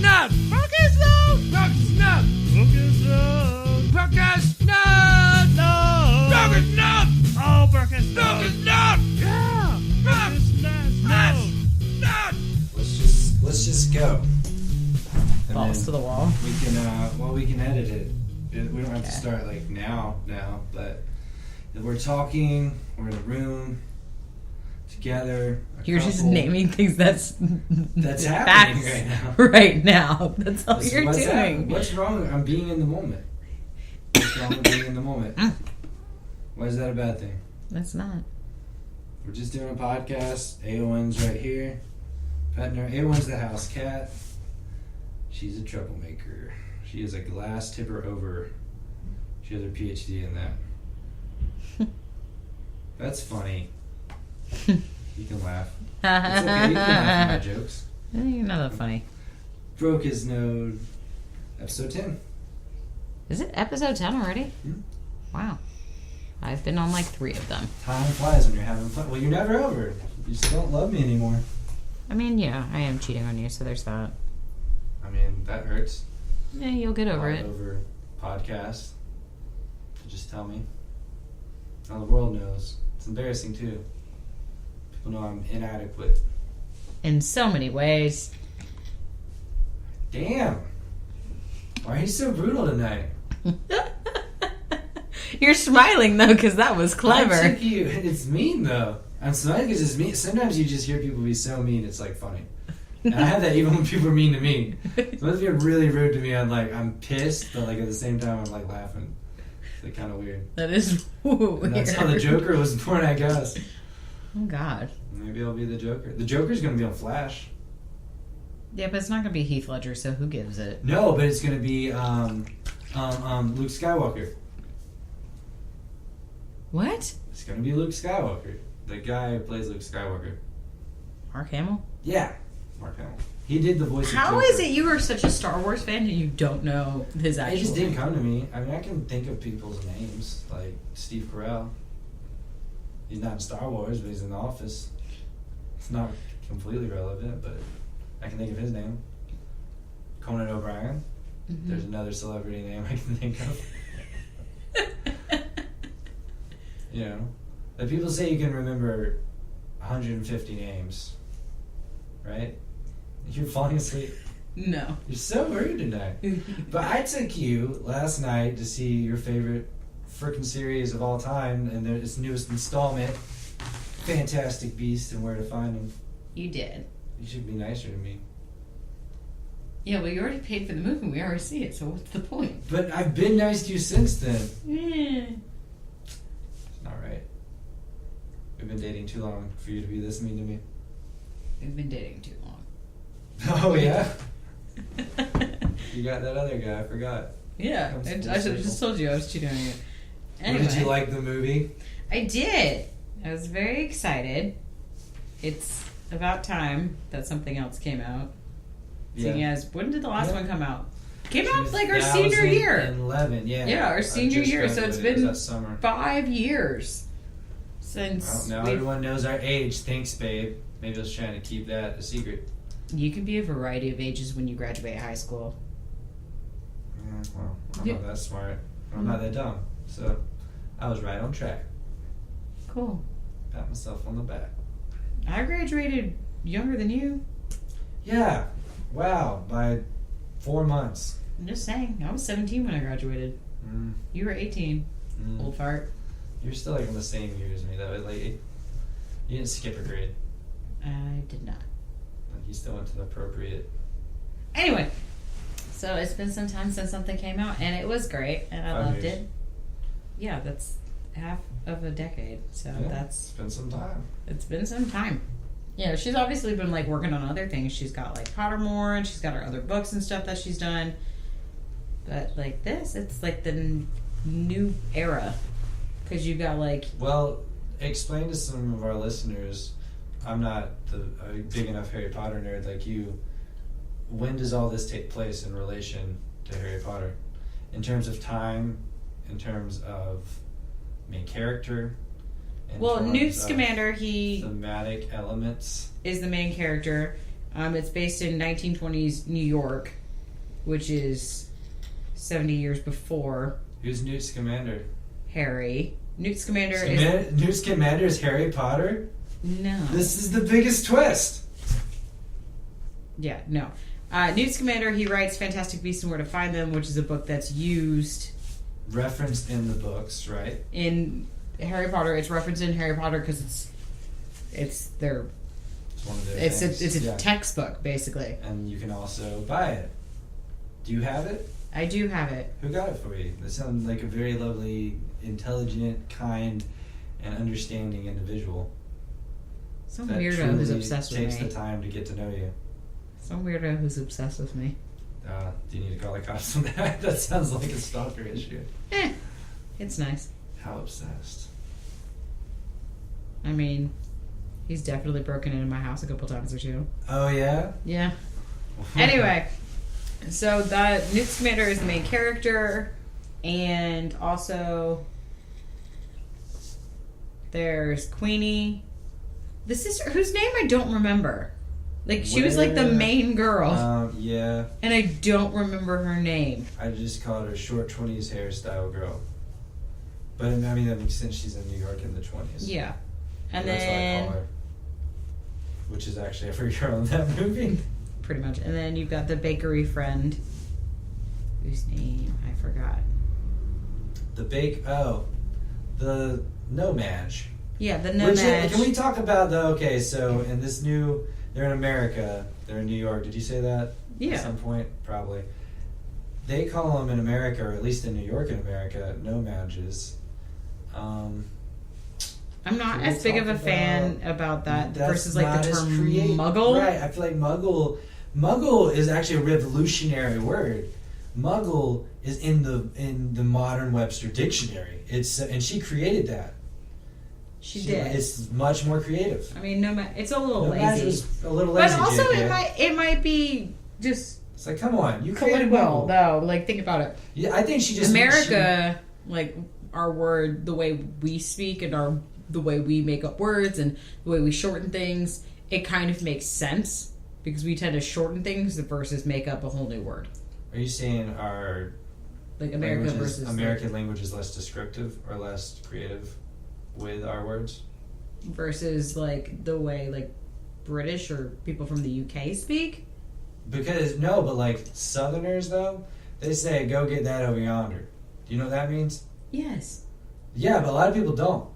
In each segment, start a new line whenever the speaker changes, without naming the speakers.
Broke.as.node. Broke.as.node. Broke.as.node. Broke.as.node. Broke.as.node. Oh, Broke.as.node. Yeah. Broke.as.node.
Let's just go. And
Balls to the wall.
We can edit it. We don't have to start like now, but if we're talking, we're in a room together.
You're just naming things that's
happening right now.
Right now. That's all you're doing.
Happening? What's wrong? I'm being in the moment. What's wrong with being in the moment? Why is that a bad thing?
That's not.
We're just doing a podcast. A1's right here. Petting her. A1's the house cat. She's a troublemaker. She is a glass tipper over. She has her PhD in that. That's funny. You can laugh. It's okay. You can laugh at my jokes.
You're not that funny.
Broke.as.node, episode 10.
Is it episode 10 already?
Mm-hmm.
Wow. I've been on like 3 of them.
Time flies when you're having fun. Well, you're never over. You just don't love me anymore.
I mean, yeah, I am cheating on you, so there's that.
I mean, that hurts.
Yeah, you'll get over it.
Over podcast. Just tell me. Now the world knows. It's embarrassing too. People know I'm inadequate.
In so many ways.
Damn. Why are you so brutal tonight?
You're smiling though, because that was clever.
I took you. It's mean though. I'm smiling because it's mean. Sometimes you just hear people be so mean, it's like funny. And I have that even when people are mean to me. So if you're really rude to me, I'm pissed, but like at the same time I'm like laughing. It's like kind of weird.
That is weird.
And that's how the Joker was born, I guess.
Oh God.
Maybe I'll be the Joker. The Joker's gonna be on Flash.
Yeah, but it's not gonna be Heath Ledger, so who gives it?
No, but it's gonna be Luke Skywalker.
What?
It's gonna be Luke Skywalker. The guy who plays Luke Skywalker.
Mark Hamill?
Yeah. Mark Hamill. He did the voice of
How
Joker.
is it you are such a Star Wars fan and you don't know his actual
It just didn't
name?
come to me. I mean, I can think of people's names, like Steve Carell. He's not in Star Wars, but he's in The Office. It's not completely relevant, but I can think of his name. Conan O'Brien.
Mm-hmm.
There's another celebrity name I can think of. You know, like people say you can remember 150 names, right? You're falling asleep.
No.
You're so rude tonight. But I took you last night to see your favorite frickin' series of all time, and its newest installment, Fantastic Beasts and Where to Find Them.
You did.
You should be nicer to me.
Yeah, well, you already paid for the movie. We already see it, so what's the point?
But I've been nice to you since then.
Yeah.
It's not right. We've been dating too long for you to be this mean to me.
We've been dating too long.
Oh, yeah? You got that other guy, I forgot.
Yeah, I just told you I was cheating on you. Anyway,
Did you like the movie?
I did. I was very excited. It's about time that something else came out. Seeing as, when did the last one come out? Came out like our senior year.
2011, yeah.
Yeah, our senior year. So it's been
that summer.
5 years since.
Well, now everyone knows our age. Thanks, babe. Maybe I was trying to keep that a secret.
You can be a variety of ages when you graduate high school.
Yeah, well, I'm not that smart. I'm not that dumb. So I was right on track.
Cool.
Pat myself on the back.
I graduated younger than you.
Yeah. Wow. By 4 months.
I'm just saying. I was 17 when I graduated.
Mm.
You were 18. Old fart.
You're still like in the same year as me, though. Like, you didn't skip a grade.
I did not.
Like, you still went to the appropriate.
Anyway, so it's been some time since something came out, and it was great, and I
5
loved
years.
it. Yeah, that's half of a decade, so
Yeah, it's been some time.
It's been some time. Yeah, she's obviously been like working on other things. She's got like Pottermore, and she's got her other books and stuff that she's done. But like this, it's like the new era, because you've got like.
Well, explain to some of our listeners. I'm not a big enough Harry Potter nerd like you. When does all this take place in relation to Harry Potter? In terms of time, in terms of main character?
Well, Newt Scamander, he
thematic elements.
is the main character. It's based in 1920s New York, which is 70 years before
Who's Newt Scamander?
Harry. Newt Scamander
Newt Scamander is Harry Potter?
No.
This is the biggest twist.
Yeah, no. Newt Scamander, he writes Fantastic Beasts and Where to Find Them, which is a book that's used...
Referenced in the books, right?
In Harry Potter. It's referenced in Harry Potter because it's their...
It's one of their
It's
things.
a textbook, basically.
And you can also buy it. Do you have it?
I do have it.
Who got it for you? That sounds like a very lovely, intelligent, kind, and understanding individual.
Some
that
weirdo
truly
who's obsessed with me.
takes the time to get to know you.
Some weirdo who's obsessed with me.
Do you need to call the cops on that? That sounds like a stalker issue.
It's nice.
How obsessed?
I mean, he's definitely broken into my house a couple times or two.
Oh, yeah?
Yeah. Anyway, so the Newt Scamander is the main character, and also there's Queenie, the sister whose name I don't remember. Like, she was like the main girl.
Yeah.
And I don't remember her name.
I just called her short 20s hairstyle girl. But, I mean, that makes sense. She's in New York in the 20s.
Yeah. And
That's what I call her. Which is actually every girl in that movie.
Pretty much. And then you've got the bakery friend, whose name I forgot.
The Nomad.
Yeah, the Nomad.
Can we talk about so in this new... They're in America. They're in New York. Did you say that?
Yeah.
At some point? Probably. They call them in America, or at least in New York in America, nomads.
I'm not as big of a fan about that versus like the term muggle.
Right. I feel like muggle is actually a revolutionary word. Muggle is in the modern Webster dictionary. And she created that.
She did.
It's much more creative.
I mean, it's a little
Nomad
lazy.
is a little lazy.
But also,
JK.
it might be just.
It's like, come on, you created
political,
muggle.
though. Like, think about it.
Yeah, I think she just
America, like our word, the way we speak and the way we make up words and the way we shorten things, it kind of makes sense because we tend to shorten things versus make up a whole new word.
Are you saying our
like America versus
American language is less descriptive or less creative with our words
versus like the way like British or people from the UK speak?
Because but like Southerners though, they say go get that over yonder. Do you know what that means?
Yes.
Yeah, but a lot of people don't.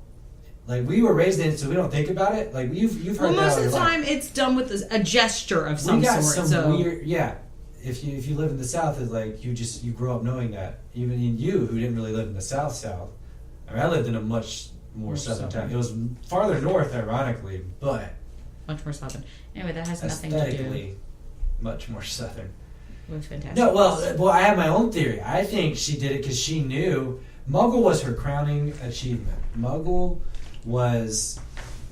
Like, we were raised in it, so we don't think about it. Like, you've heard that.
Well, most of the time, it's done with a gesture of some
we got
sort.
Some weird, yeah. If you live in the South, it's like you grow up knowing that. Even you, who didn't really live in the South. I mean, I lived in a much more southern town. It was farther north, ironically, but
much more southern. Anyway, that has nothing to
aesthetically, much more southern.
With Fantastic.
No, well, I have my own theory. I think she did it because she knew Muggle was her crowning achievement. Muggle was,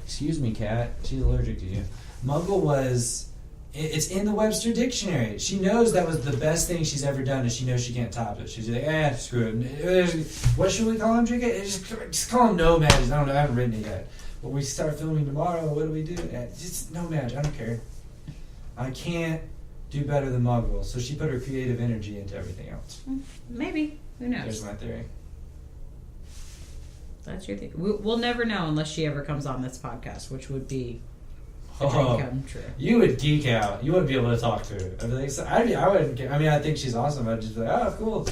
excuse me, Kat, she's allergic to you. Muggle was, it's in the Webster Dictionary. She knows that was the best thing she's ever done, and she knows she can't top it. She's like, screw it. What should we call him, Drika? Just call him Nomads. I don't know, I haven't written it yet. But we start filming tomorrow, what do we do? Just Nomads, I don't care. I can't do better than Muggle. So she put her creative energy into everything else.
Maybe. Who knows?
There's my theory.
That's your theory. We'll never know unless she ever comes on this podcast, which would be a dream come true.
You would geek out. You wouldn't be able to talk to her. I'd be like, I wouldn't care. I mean, I think she's awesome. I'd just be like, oh, cool.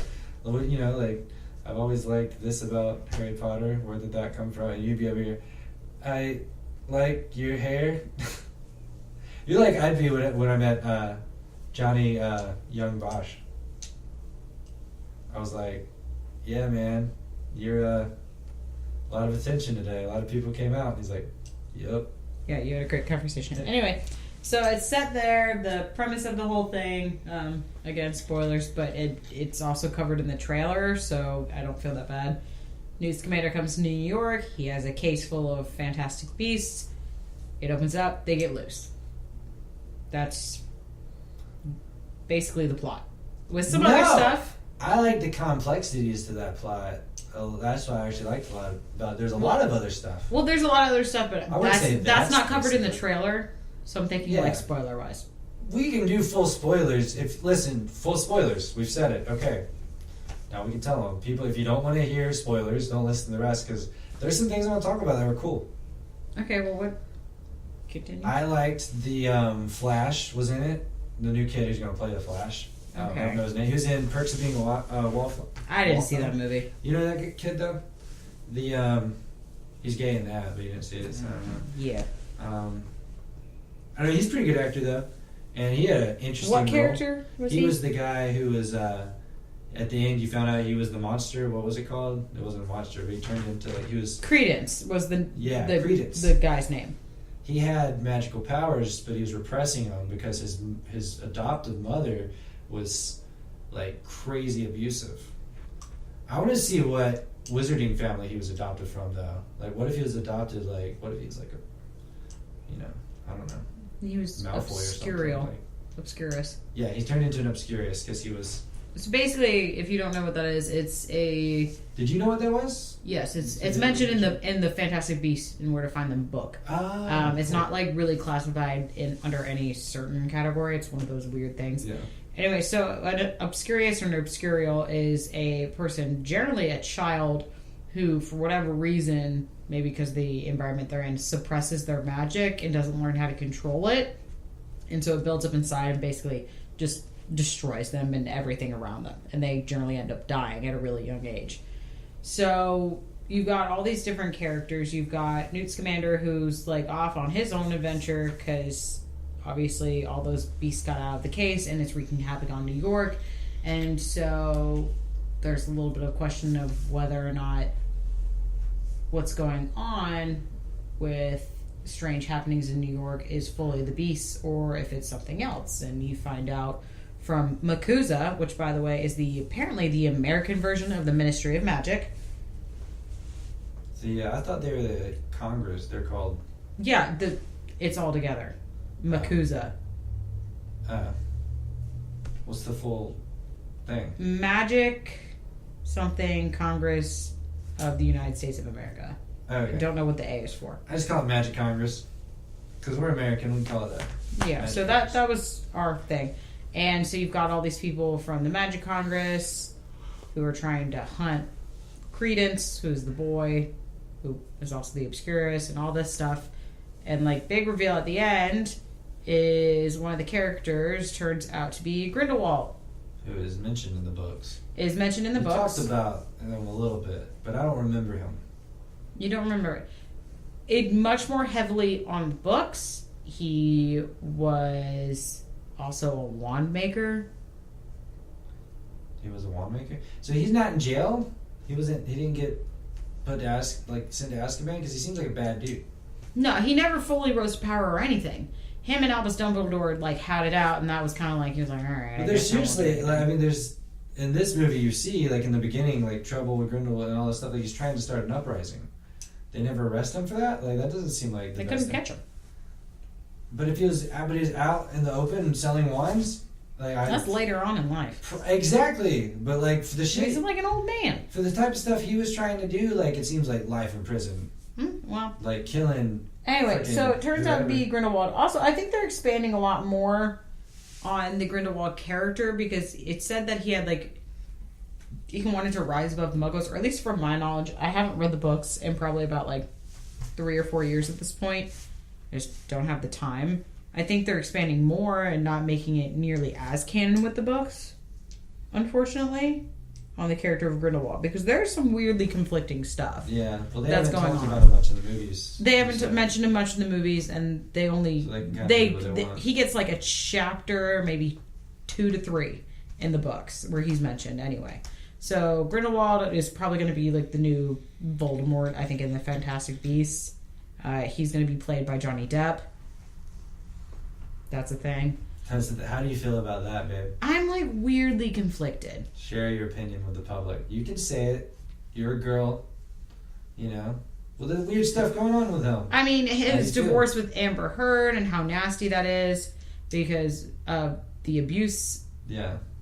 You know, like, I've always liked this about Harry Potter. Where did that come from? And you'd be over here, I like your hair. You're like I'd be when I met Johnny Young Bosch. I was like, yeah, man, you're a lot of attention today. A lot of people came out. He's like, yep.
Yeah, you had a great conversation. Anyway, so it's set there. The premise of the whole thing, again, spoilers, but it's also covered in the trailer, so I don't feel that bad. Newt Scamander comes to New York. He has a case full of fantastic beasts. It opens up. They get loose. That's basically the plot. With some other stuff.
I like the complexities to that plot. That's why I actually liked a lot about. There's a lot of other stuff.
Well, there's a lot of other stuff, but
I wouldn't say
that's not covered in the
specific.
trailer. So I'm thinking like spoiler wise.
we can do full spoilers. Listen, full spoilers. We've said it. Okay. Now we can tell them. People, if you don't want to hear spoilers, don't listen to the rest, because there's some things I want to talk about that were cool.
Okay, well, what? Continue.
I liked the Flash was in it. The new kid who's going to play the Flash. I don't know his name. He was in Perks of Being a Wallflower.
I didn't see that movie.
You know that kid, though? He's gay in that, but you didn't see it, so I don't know.
Yeah.
I know he's a pretty good actor, though. And he had an interesting
What
role.
character was he?
He was the guy who was, at the end, you found out he was the monster. What was it called? It wasn't a monster, but he turned into, like, he was...
Credence was
Credence.
The guy's name.
He had magical powers, but he was repressing them because his adoptive mother was, like, crazy abusive. I want to see what wizarding family he was adopted from, though. Like, what if he was adopted, like, what if he's, like, I don't know.
He was
Malfoy
obscurial.
or something.
Obscurus.
Yeah, he turned into an Obscurus because he was...
So basically, if you don't know what that is, it's a...
Did you know what that was?
Yes, it's mentioned in the Fantastic Beasts and Where to Find Them book. It's not like really classified under any certain category. It's one of those weird things.
Yeah.
Anyway, so an Obscurious or an Obscurial is a person, generally a child, who for whatever reason, maybe because the environment they're in, suppresses their magic and doesn't learn how to control it. And so it builds up inside and basically just destroys them and everything around them. And they generally end up dying at a really young age. So you've got all these different characters. You've got Newt Scamander, who's like off on his own adventure because obviously all those beasts got out of the case and it's wreaking havoc on New York. And so there's a little bit of question of whether or not what's going on with strange happenings in New York is fully the beasts or if it's something else. And you find out from MACUSA, which by the way is apparently the American version of the Ministry of Magic.
I thought they were the Congress. They're called...
Yeah, it's all together. MACUSA.
What's the full thing?
Magic something Congress of the United States of America.
Okay.
I don't know what the A is for.
I just call it Magic Congress. Because we're American, we call it that.
Yeah,
Magic
so that was our thing. And so you've got all these people from the Magic Congress who are trying to hunt Credence, who's the boy, who is also the Obscurus, and all this stuff. And, like, big reveal at the end is one of the characters turns out to be Grindelwald.
Who is mentioned in the books.
Is mentioned in the books.
We talked about him a little bit, but I don't remember him.
You don't remember it. It much more heavily on the books. He was also a wand maker.
He was a wand maker? So he's not in jail? He didn't get put to sent to Azkaban? Because he seems like a bad dude.
No, he never fully rose to power or anything. Him and Albus Dumbledore had it out, and that was kind of like, he was like, all right.
But there's seriously, there's, in this movie you see, like in the beginning, like trouble with Grindelwald and all this stuff, like he's trying to start an uprising. They never arrest him for that? Like, that doesn't seem like the
They
best
couldn't
thing.
catch him.
But if he was out in the open and selling wands,
that's later on in life.
Exactly, but like for the shit,
He's like an old man.
for the type of stuff he was trying to do, like it seems like life in prison,
Well.
like killing.
Anyway, so it turns out to be Grindelwald. Also, I think they're expanding a lot more on the Grindelwald character because it said that he had he wanted to rise above Muggles, or at least from my knowledge. I haven't read the books in probably about 3 or 4 years at this point. I just don't have the time. I think they're expanding more and not making it nearly as canon with the books, unfortunately, on the character of Grindelwald, because there's some weirdly conflicting stuff.
Yeah, well, they
that's
haven't
going
talked
on.
about it much in the movies.
They haven't mentioned him much in the movies, and they only
So they can do what they want.
he gets a chapter, maybe 2 to 3 in the books where he's mentioned anyway. So Grindelwald is probably going to be the new Voldemort, I think, in the Fantastic Beasts. He's going to be played by Johnny Depp. That's a thing.
How do you feel about that, babe?
I'm weirdly conflicted.
Share your opinion with the public. You can say it. You're a girl. Well, there's weird stuff going on with him.
I mean,
How
his
do you
divorce with Amber Heard and how nasty that is because of the abuse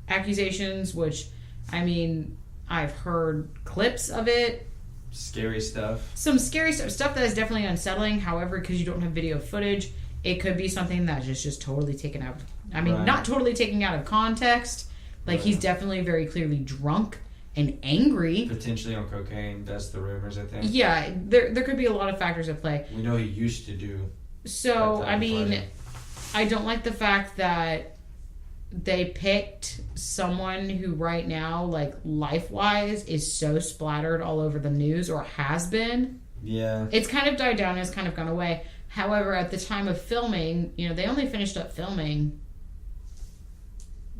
accusations, which, I mean, I've heard clips of it.
Scary stuff.
Some scary stuff that is definitely unsettling. However, because you don't have video footage, It could be something that's just totally taken out. I mean,
Right.
not totally taken out of context. Like, he's definitely very clearly drunk and angry.
Potentially on cocaine. That's the rumors, I think.
Yeah, there could be a lot of factors at play.
We know he used to do.
So,
that
I mean,
funny.
I don't like the fact that they picked someone who right now, like, life-wise, is so splattered all over the news, or has been.
Yeah.
It's kind of died down, it's kind of gone away. However, at the time of filming, you know, they only finished up filming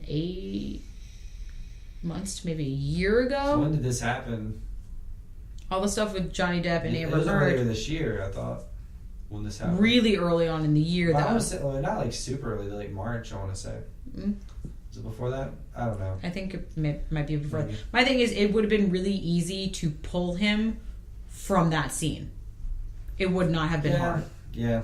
8 months to maybe a year ago.
So when did this happen?
All the stuff with Johnny Depp and
It
Amber
was earlier
Heard.
this year, I thought, when this happened.
Really early on in the year.
Well, I
That
want to say, well, not like super early, like March, I want to say.
Mm.
Was it before that? I don't know.
I think it might be before.
Maybe.
My thing is, it would have been really easy to pull him from that scene. It would not have been hard.
Yeah.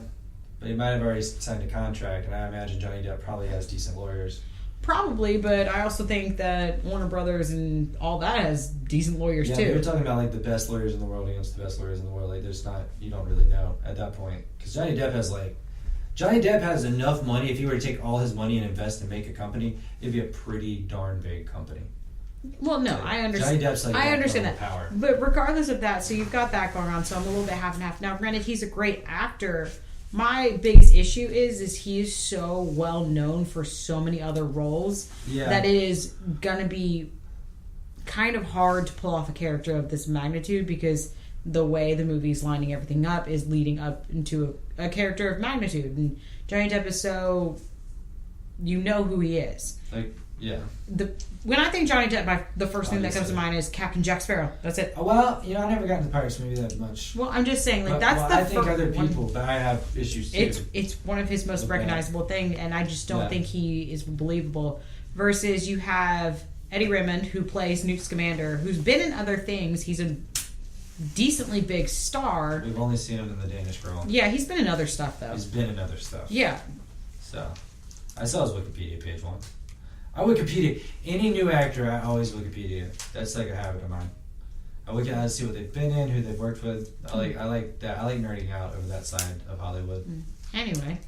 But he might have already signed a contract, and I imagine Johnny Depp probably has decent lawyers.
Probably, but I also think that Warner Brothers and all that has decent lawyers
Yeah,
too.
you're talking about like the best lawyers in the world against the best lawyers in the world. Like, there's not, you don't really know at that point. Because Johnny Depp has enough money. If he were to take all his money and invest and make a company, it'd be a pretty darn big company.
Well, no, I understand.
Johnny Depp's like
I
that
understand
level
that.
of power.
But regardless of that, so you've got that going on. So I'm a little bit half and half. Now, granted, he's a great actor. My biggest issue is he is so well known for so many other roles that it is gonna be kind of hard to pull off a character of this magnitude, because the way the movie's lining everything up is leading up into a character of magnitude. And Johnny Depp is so, you know who he is.
Like, yeah.
When I think Johnny Depp, the first thing that comes to mind is Captain Jack Sparrow. That's it.
Well, you know, I never got into the Pirates movie that much.
Well, I'm just saying, like,
But,
that's
well,
the
I think
fir-
other
one-
people, but I have issues too.
It's one of his most
Okay.
recognizable thing, and I just don't
Yeah.
think he is believable. Versus you have Eddie Redmayne, who plays Newt Scamander, who's been in other things. He's a decently big star.
We've only seen him in The Danish Girl.
Yeah, he's been in other stuff though.
He's been in other stuff.
Yeah,
So, I saw his Wikipedia page once. I Wikipedia any new actor. I always Wikipedia. That's like a habit of mine. I see what they've been in, who they've worked with. I like that. I like nerding out over that side of Hollywood.
anyway.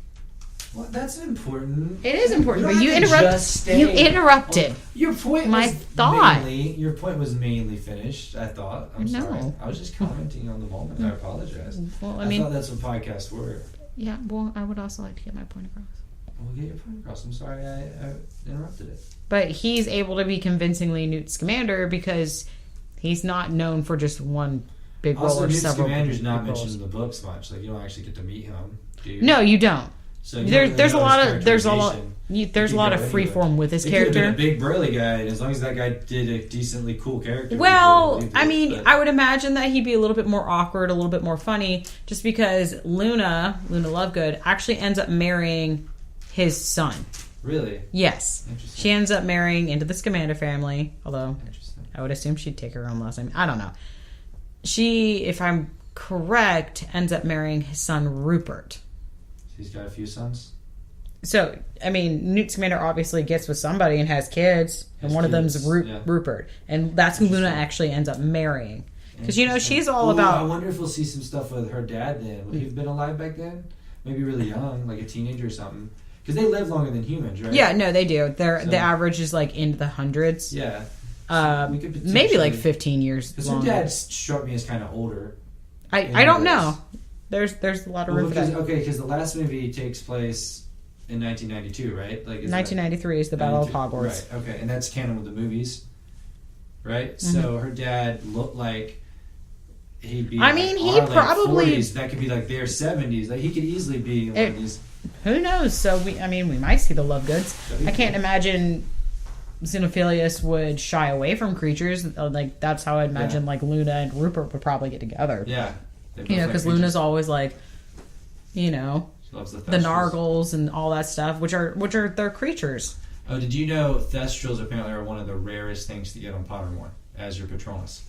Well, that's important.
It is important,
You
but you
don't have to just stay-
You interrupted.
Well, your point
My
was
thought.
Your point was mainly finished. I thought. I'm
No.
sorry. I was just commenting on the moment. I apologize.
Well,
I thought that's what podcasts were.
yeah. Well, I would also like to get my point across.
Well, get your point across. I'm sorry I interrupted it.
But he's able to be convincingly Newt Scamander because he's not known for just one big role
Also,
or
Newt
several
Scamander's
big
not
roles.
mentioned in the books much. Like, you don't actually get to meet him, do you?
No, you don't.
So you don't really
There's a
know
lot
his
of there's a lot
characterization.
there's a
He
lot
could
of
go anywhere.
freeform with his
He could have been
character.
a big burly guy, and as long as that guy did a decently cool character.
Well,
we could
I
believe
mean,
it, but-
I would imagine that he'd be a little bit more awkward, a little bit more funny, just because Luna Lovegood, actually ends up marrying his son.
Really
Yes.
interesting.
She ends up marrying into the Scamander family, although
Interesting.
I would assume she'd take her own last name. I don't know. She, if I'm correct, ends up marrying his son Rupert.
He's got a few sons.
So, I mean, Newt Scamander obviously gets with somebody and has kids, and
Has
one of them's
kids, yeah.
Rupert. And that's who Luna
Interesting.
actually ends up marrying. Because, you know,
Interesting.
she's all
Ooh, I
about...
wonder if we'll see some stuff with her dad then. Would he have been alive back then? Maybe really young, like a teenager or something. Because they live longer than humans, right?
Yeah, no, they do.
So-
The average is like into the hundreds.
Yeah. We could
Maybe like
potentially-
15 years
Because her
longer.
dad struck me as kind of older.
I don't
anyways.
know. There's a lot of room for that.
Because the last movie takes place in 1992, right? Like, is
1993 is the Battle of
92?
Hogwarts.
Right, okay. And that's canon with the movies, right?
Mm-hmm.
So her dad looked like he'd be
I mean, he
our, like,
probably-
40s. That could be like their 70s. Like, he could easily be one of these.
Who knows? So, we might see the Lovegoods.
That'd be
I can't
cool.
imagine Xenophilius would shy away from creatures. Like, that's how I'd imagine, like, Luna and Rupert would probably get together.
Yeah. They both
You know,
like
because
creatures.
Luna's always like, you know,
She loves the
the
Thestrals.
Nargles and all that stuff, which are their creatures.
Oh, did you know Thestrals apparently are one of the rarest things to get on Pottermore as your Patronus?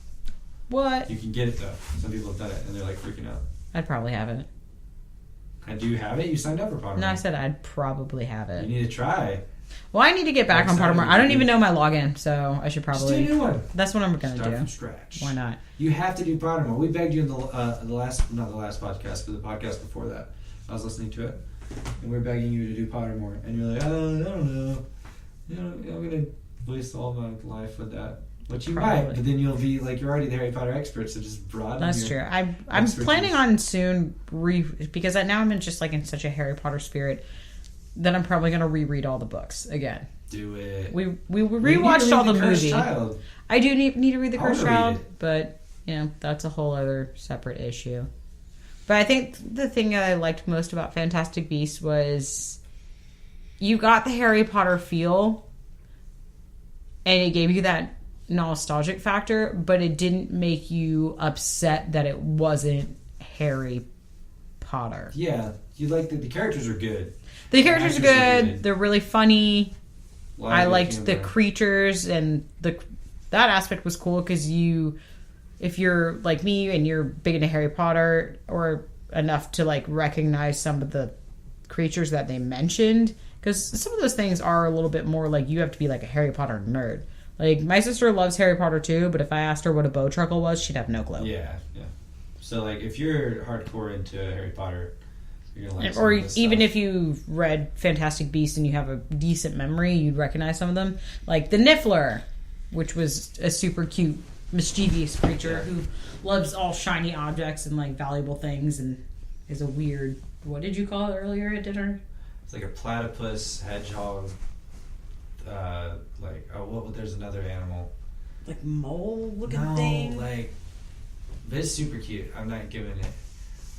What?
You can get it though. Some people have done it and they're like freaking out.
I'd probably have it.
And do you have it? You signed up for Pottermore.
No, I said I'd probably have
You
it.
need to try.
Well, I need to get back
Next
on
time
Pottermore.
you
I don't
can
even
do-
know my login, so I should
Just do a
probably.
new one.
That's what I'm going to
Start
do.
from scratch.
Why not?
You have to do Pottermore. We begged you in the last, not the last podcast, but the podcast before that. I was listening to it. and we're begging you to do Pottermore, and you're like, oh, I don't know, I'm gonna waste all my life with that. Which you might, but then you'll be like, you're already the Harry Potter expert, so just broaden.
That's
your
true. I'm
expertise.
planning on soon because now I'm in just like in such a Harry Potter spirit that I'm probably gonna reread all the books again.
Do it.
We rewatched all the movie.
Child.
I do need to read the Cursed Child,
read it.
but that's a whole other separate issue. But I think the thing that I liked most about Fantastic Beasts was you got the Harry Potter feel, and it gave you that nostalgic factor, but it didn't make you upset that it wasn't Harry Potter.
Yeah, you like the characters are good.
The characters are good. They're really funny. I liked
humor.
the creatures, and that aspect was cool because if you're like me and you're big into Harry Potter or enough to like recognize some of the creatures that they mentioned, because some of those things are a little bit more like you have to be like a Harry Potter nerd. Like, my sister loves Harry Potter too, but if I asked her what a bowtruckle was, she'd have no clue.
Yeah. So, like, if you're hardcore into Harry Potter, you're gonna like some
or
of this
even
stuff.
if you've read Fantastic Beasts and you have a decent memory, you'd recognize some of them. Like the Niffler, which was a super cute, mischievous creature who loves all shiny objects and, like, valuable things and is a weird... What did you call it earlier at dinner?
It's like a platypus, hedgehog... there's another animal.
Like mole looking thing?
But it's super cute. I'm not giving it.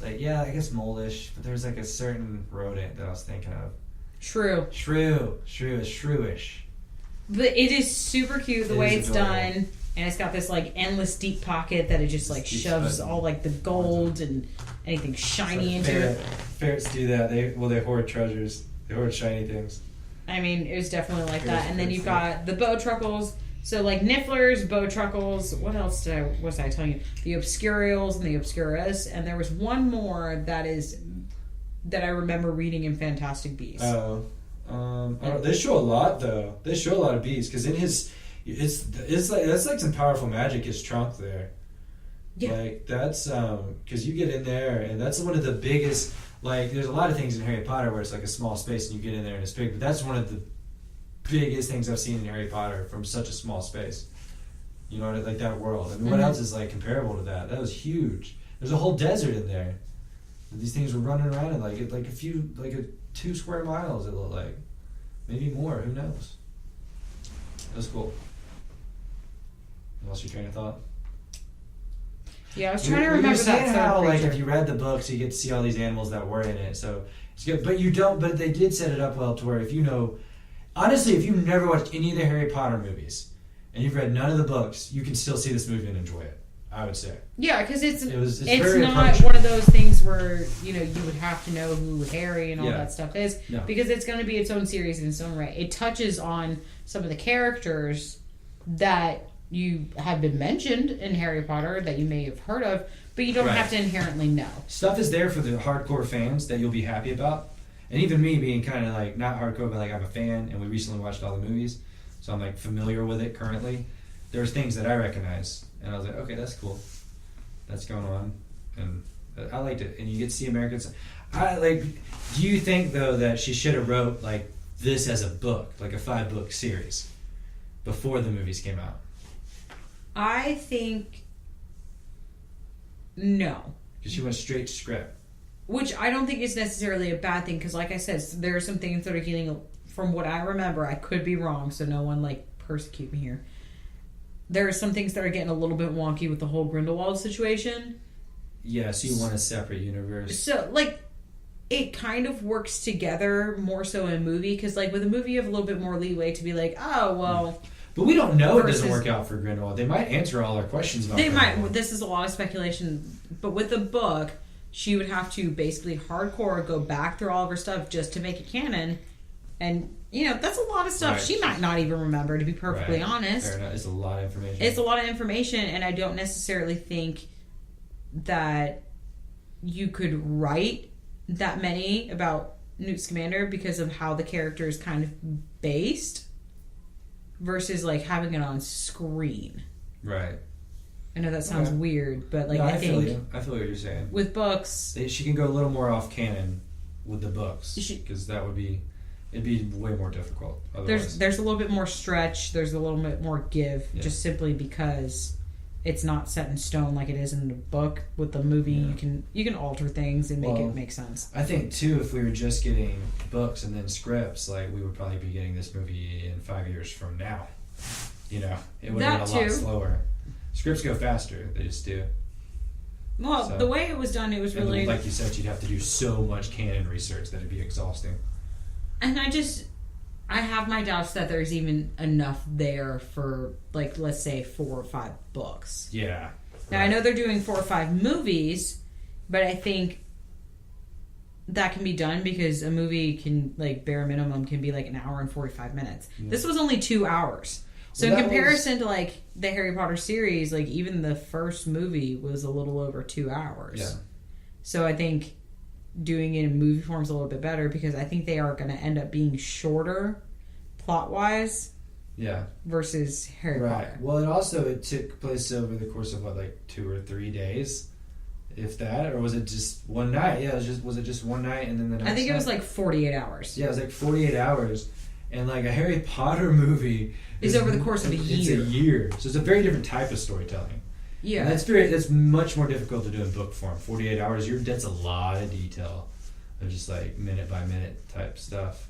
Like, yeah, I guess mole-ish, but there's like a certain rodent that I was thinking of.
Shrew.
Shrewish.
But it is super cute the way it's
adorable.
done. And it's got this, like, endless deep pocket that it just, like, shoves all, like, the gold and anything shiny into it.
Ferrets do that. They hoard treasures. They hoard shiny things.
I mean, it was definitely like that. And then you've
Ferrets,
got the bowtruckles. So, like, Nifflers, bowtruckles. What else was I telling you? The Obscurials and the Obscurus. And there was one more that I remember reading in Fantastic Beasts.
They show a lot though. They show a lot of beasts because in his, it's like that's like some powerful magic. His trunk there, like that's because you get in there and that's one of the biggest. Like there's a lot of things in Harry Potter where it's like a small space and you get in there and it's big, but that's one of the biggest things I've seen in Harry Potter from such a small space. You know, like that world. I mean, what else is like comparable to that? That was huge. There's a whole desert in there. And these things were running around in like 2 square miles. It looked like, maybe more. Who knows? That was cool. Lost your train of thought.
Yeah, I was trying to remember that.
How like if you read the books, you get to see all these animals that were in it. So it's good, but you don't. But they did set it up well to where if you know, honestly, if you've never watched any of the Harry Potter movies and you've read none of the books, you can still see this movie and enjoy it. I would say.
Yeah, because it's
very
not
approachable.
one of those things where you would have to know who Harry and all that stuff is,
No.
because it's going to be its own series in its own right. It touches on some of the characters that you have been mentioned in Harry Potter that you may have heard of, but you don't have to inherently know.
Stuff is there for the hardcore fans that you'll be happy about, and even me being kind of like not hardcore, but like I'm a fan, and we recently watched all the movies, so I'm like familiar with it currently. There's things that I recognize. And I was like, okay, that's cool. That's going on. And I liked it. And you get to see Americans. Do you think, though, that she should have wrote, like, this as a book, like a 5-book series, before the movies came out?
I think no.
Because she went straight to script.
Which I don't think is necessarily a bad thing, because like I said, there are some things that are getting, from what I remember, I could be wrong, so no one, like, persecute me here. There are some things that are getting a little bit wonky with the whole Grindelwald situation.
Yeah, so you want a separate universe.
So, like, it kind of works together more so in a movie, because, like, with a movie you have a little bit more leeway to be like, oh, well...
But we don't know it doesn't work out for Grindelwald. They might answer all our questions about Grindelwald.
Might. This is a lot of speculation. But with the book, she would have to basically hardcore go back through all of her stuff just to make it canon. And... that's a lot of stuff she might not even remember, to be perfectly honest.
Fair enough. It's a lot of information.
It's a lot of information, and I don't necessarily think that you could write that many about Newt Scamander because of how the character is kind of based versus, like, having it on screen.
Right.
I know that sounds weird, but, like,
no,
I think...
I feel what you're saying.
With books...
She can go a little more off canon with the books,
You should-
because it'd be way more difficult. Otherwise.
There's a little bit more stretch. There's a little bit more give,
Yeah.
just simply because it's not set in stone like it is in the book. With the movie,
Yeah.
you can alter things and make
Well,
it make sense.
I think too, if we were just getting books and then scripts, like we would probably be getting this movie in 5 years from now. You know, it would have
That
been a lot
too.
slower. Scripts go faster; they just do.
Well,
So-
the way it was done, it was
And
really.
like you said, you'd have to do so much canon research that it'd be exhausting.
And I have my doubts that there's even enough there for, like, let's say 4 or 5 books.
Yeah.
Now, I know they're doing 4 or 5 movies, but I think that can be done because a movie can, like, bare minimum can be like an hour and 45 minutes.
Yeah.
This was only 2 hours. So
Well,
in
that
comparison to, like, the Harry Potter series, like, even the first movie was a little over 2 hours.
Yeah.
So I think doing it in movie form is a little bit better because I think they are going to end up being shorter plot-wise
Yeah.
versus Harry Potter.
Well, it took place over the course of what, like 2 or 3 days, if that, or was it just one night? Yeah, was it just one night and then the next?
I think it was
night?
like 48 hours.
Yeah, it was like 48 hours, and like a Harry Potter movie
It's over the course of a
It's
year.
a year, so it's a very different type of storytelling.
Yeah.
And that's much more difficult to do in book form. 48 hours, that's a lot of detail, of just like minute by minute type stuff.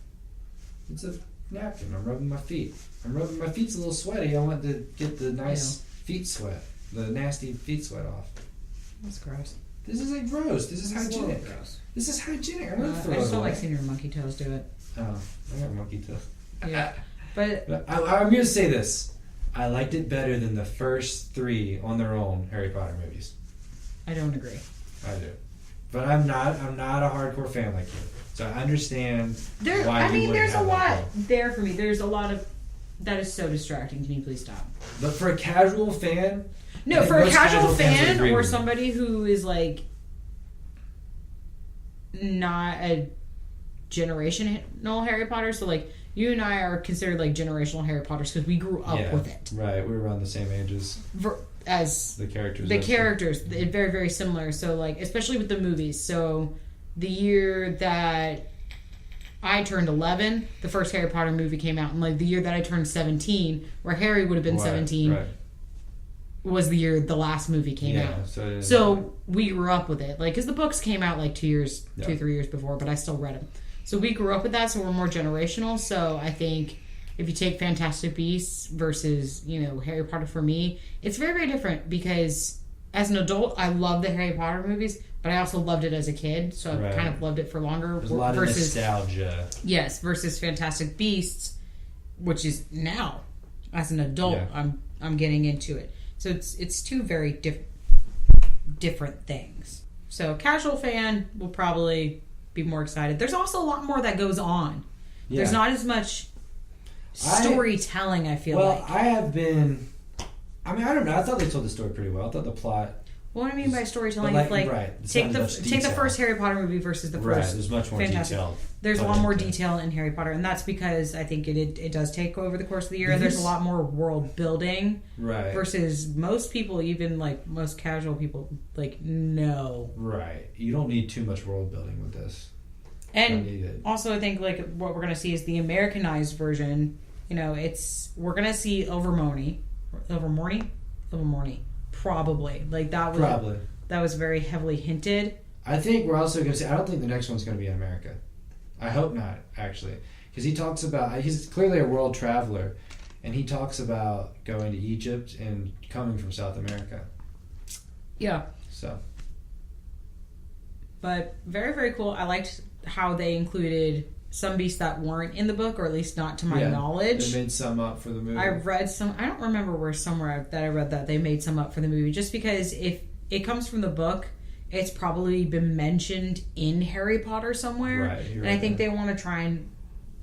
It's a napkin. I'm rubbing my feet. My feet's a little sweaty. I want to get the nice feet sweat, the nasty feet sweat off.
That's gross.
This is like gross. This is
It's a little
hygienic.
gross.
This is hygienic. I'm
I
not throwing
just don't
away.
like seeing your monkey toes do it.
Oh, I got monkey toe.
Yeah. But
I'm going to say this. I liked it better than the first 3 on their own Harry Potter movies.
I don't agree.
I do. But I'm not a hardcore fan like you. So I understand why you wouldn't
there's a
have
lot
that goal.
there for me. There's a lot of that is so distracting. Can you please stop?
But for a casual fan, I
No,
think
for a
most
casual
fans would
fan
agree
or
with me.
somebody who is like not a generational Harry Potter. So like you and I are considered like generational Harry Potters because we grew up with it.
Right, we were around the same ages.
As
The characters.
the
also.
characters, they're very, very similar. So, like, especially with the movies. So, the year that I turned 11, the first Harry Potter movie came out. And, like, the year that I turned 17, where Harry would have been 17,
Right.
was the year the last movie came out. So, we grew up with it. Like, because the books came out, like, 2 or 3 years before, but I still read them. So, we grew up with that, so we're more generational. So, I think if you take Fantastic Beasts versus, Harry Potter for me, it's very, very different because as an adult, I love the Harry Potter movies, but I also loved it as a kid, so I kind of loved it for longer.
There's a lot of nostalgia.
Yes, versus Fantastic Beasts, which is now, as an adult, I'm getting into it. So it's 2 very different things. So casual fan will probably be more excited. There's also a lot more that goes on.
Yeah.
There's not as much storytelling, I feel like.
Well, I have been... I mean, I don't know. I thought they told the story pretty well. I thought the plot...
What I mean by storytelling
But
is like
it's
take
not
the
much
take the
detail.
first Harry Potter movie versus the first.
Right, there's much more
Fantastic.
detail.
There's a
put
lot more
into-
detail in Harry Potter, and that's because I think it does take over the course of the year.
This
There's
is-
a lot more world building,
Right.
versus most people, even like most casual people, like no.
Right. You don't need too much world building with this.
And
Don't need it.
also, I think like what we're gonna see is the Americanized version. We're gonna see Overmorny, probably like that was
Probably.
that was very heavily hinted.
I think we're also going to see... I don't think the next one's going to be in America. I hope not, actually. Because he talks about... He's clearly a world traveler. And he talks about going to Egypt and coming from South America.
Yeah.
So...
But very, very cool. I liked how they included some beasts that weren't in the book, or at least not to my knowledge.
They made some up for the movie.
I read some... I don't remember where somewhere that I read that they made some up for the movie. Just because if it comes from the book, it's probably been mentioned in Harry Potter somewhere.
Right.
And I think they want to try and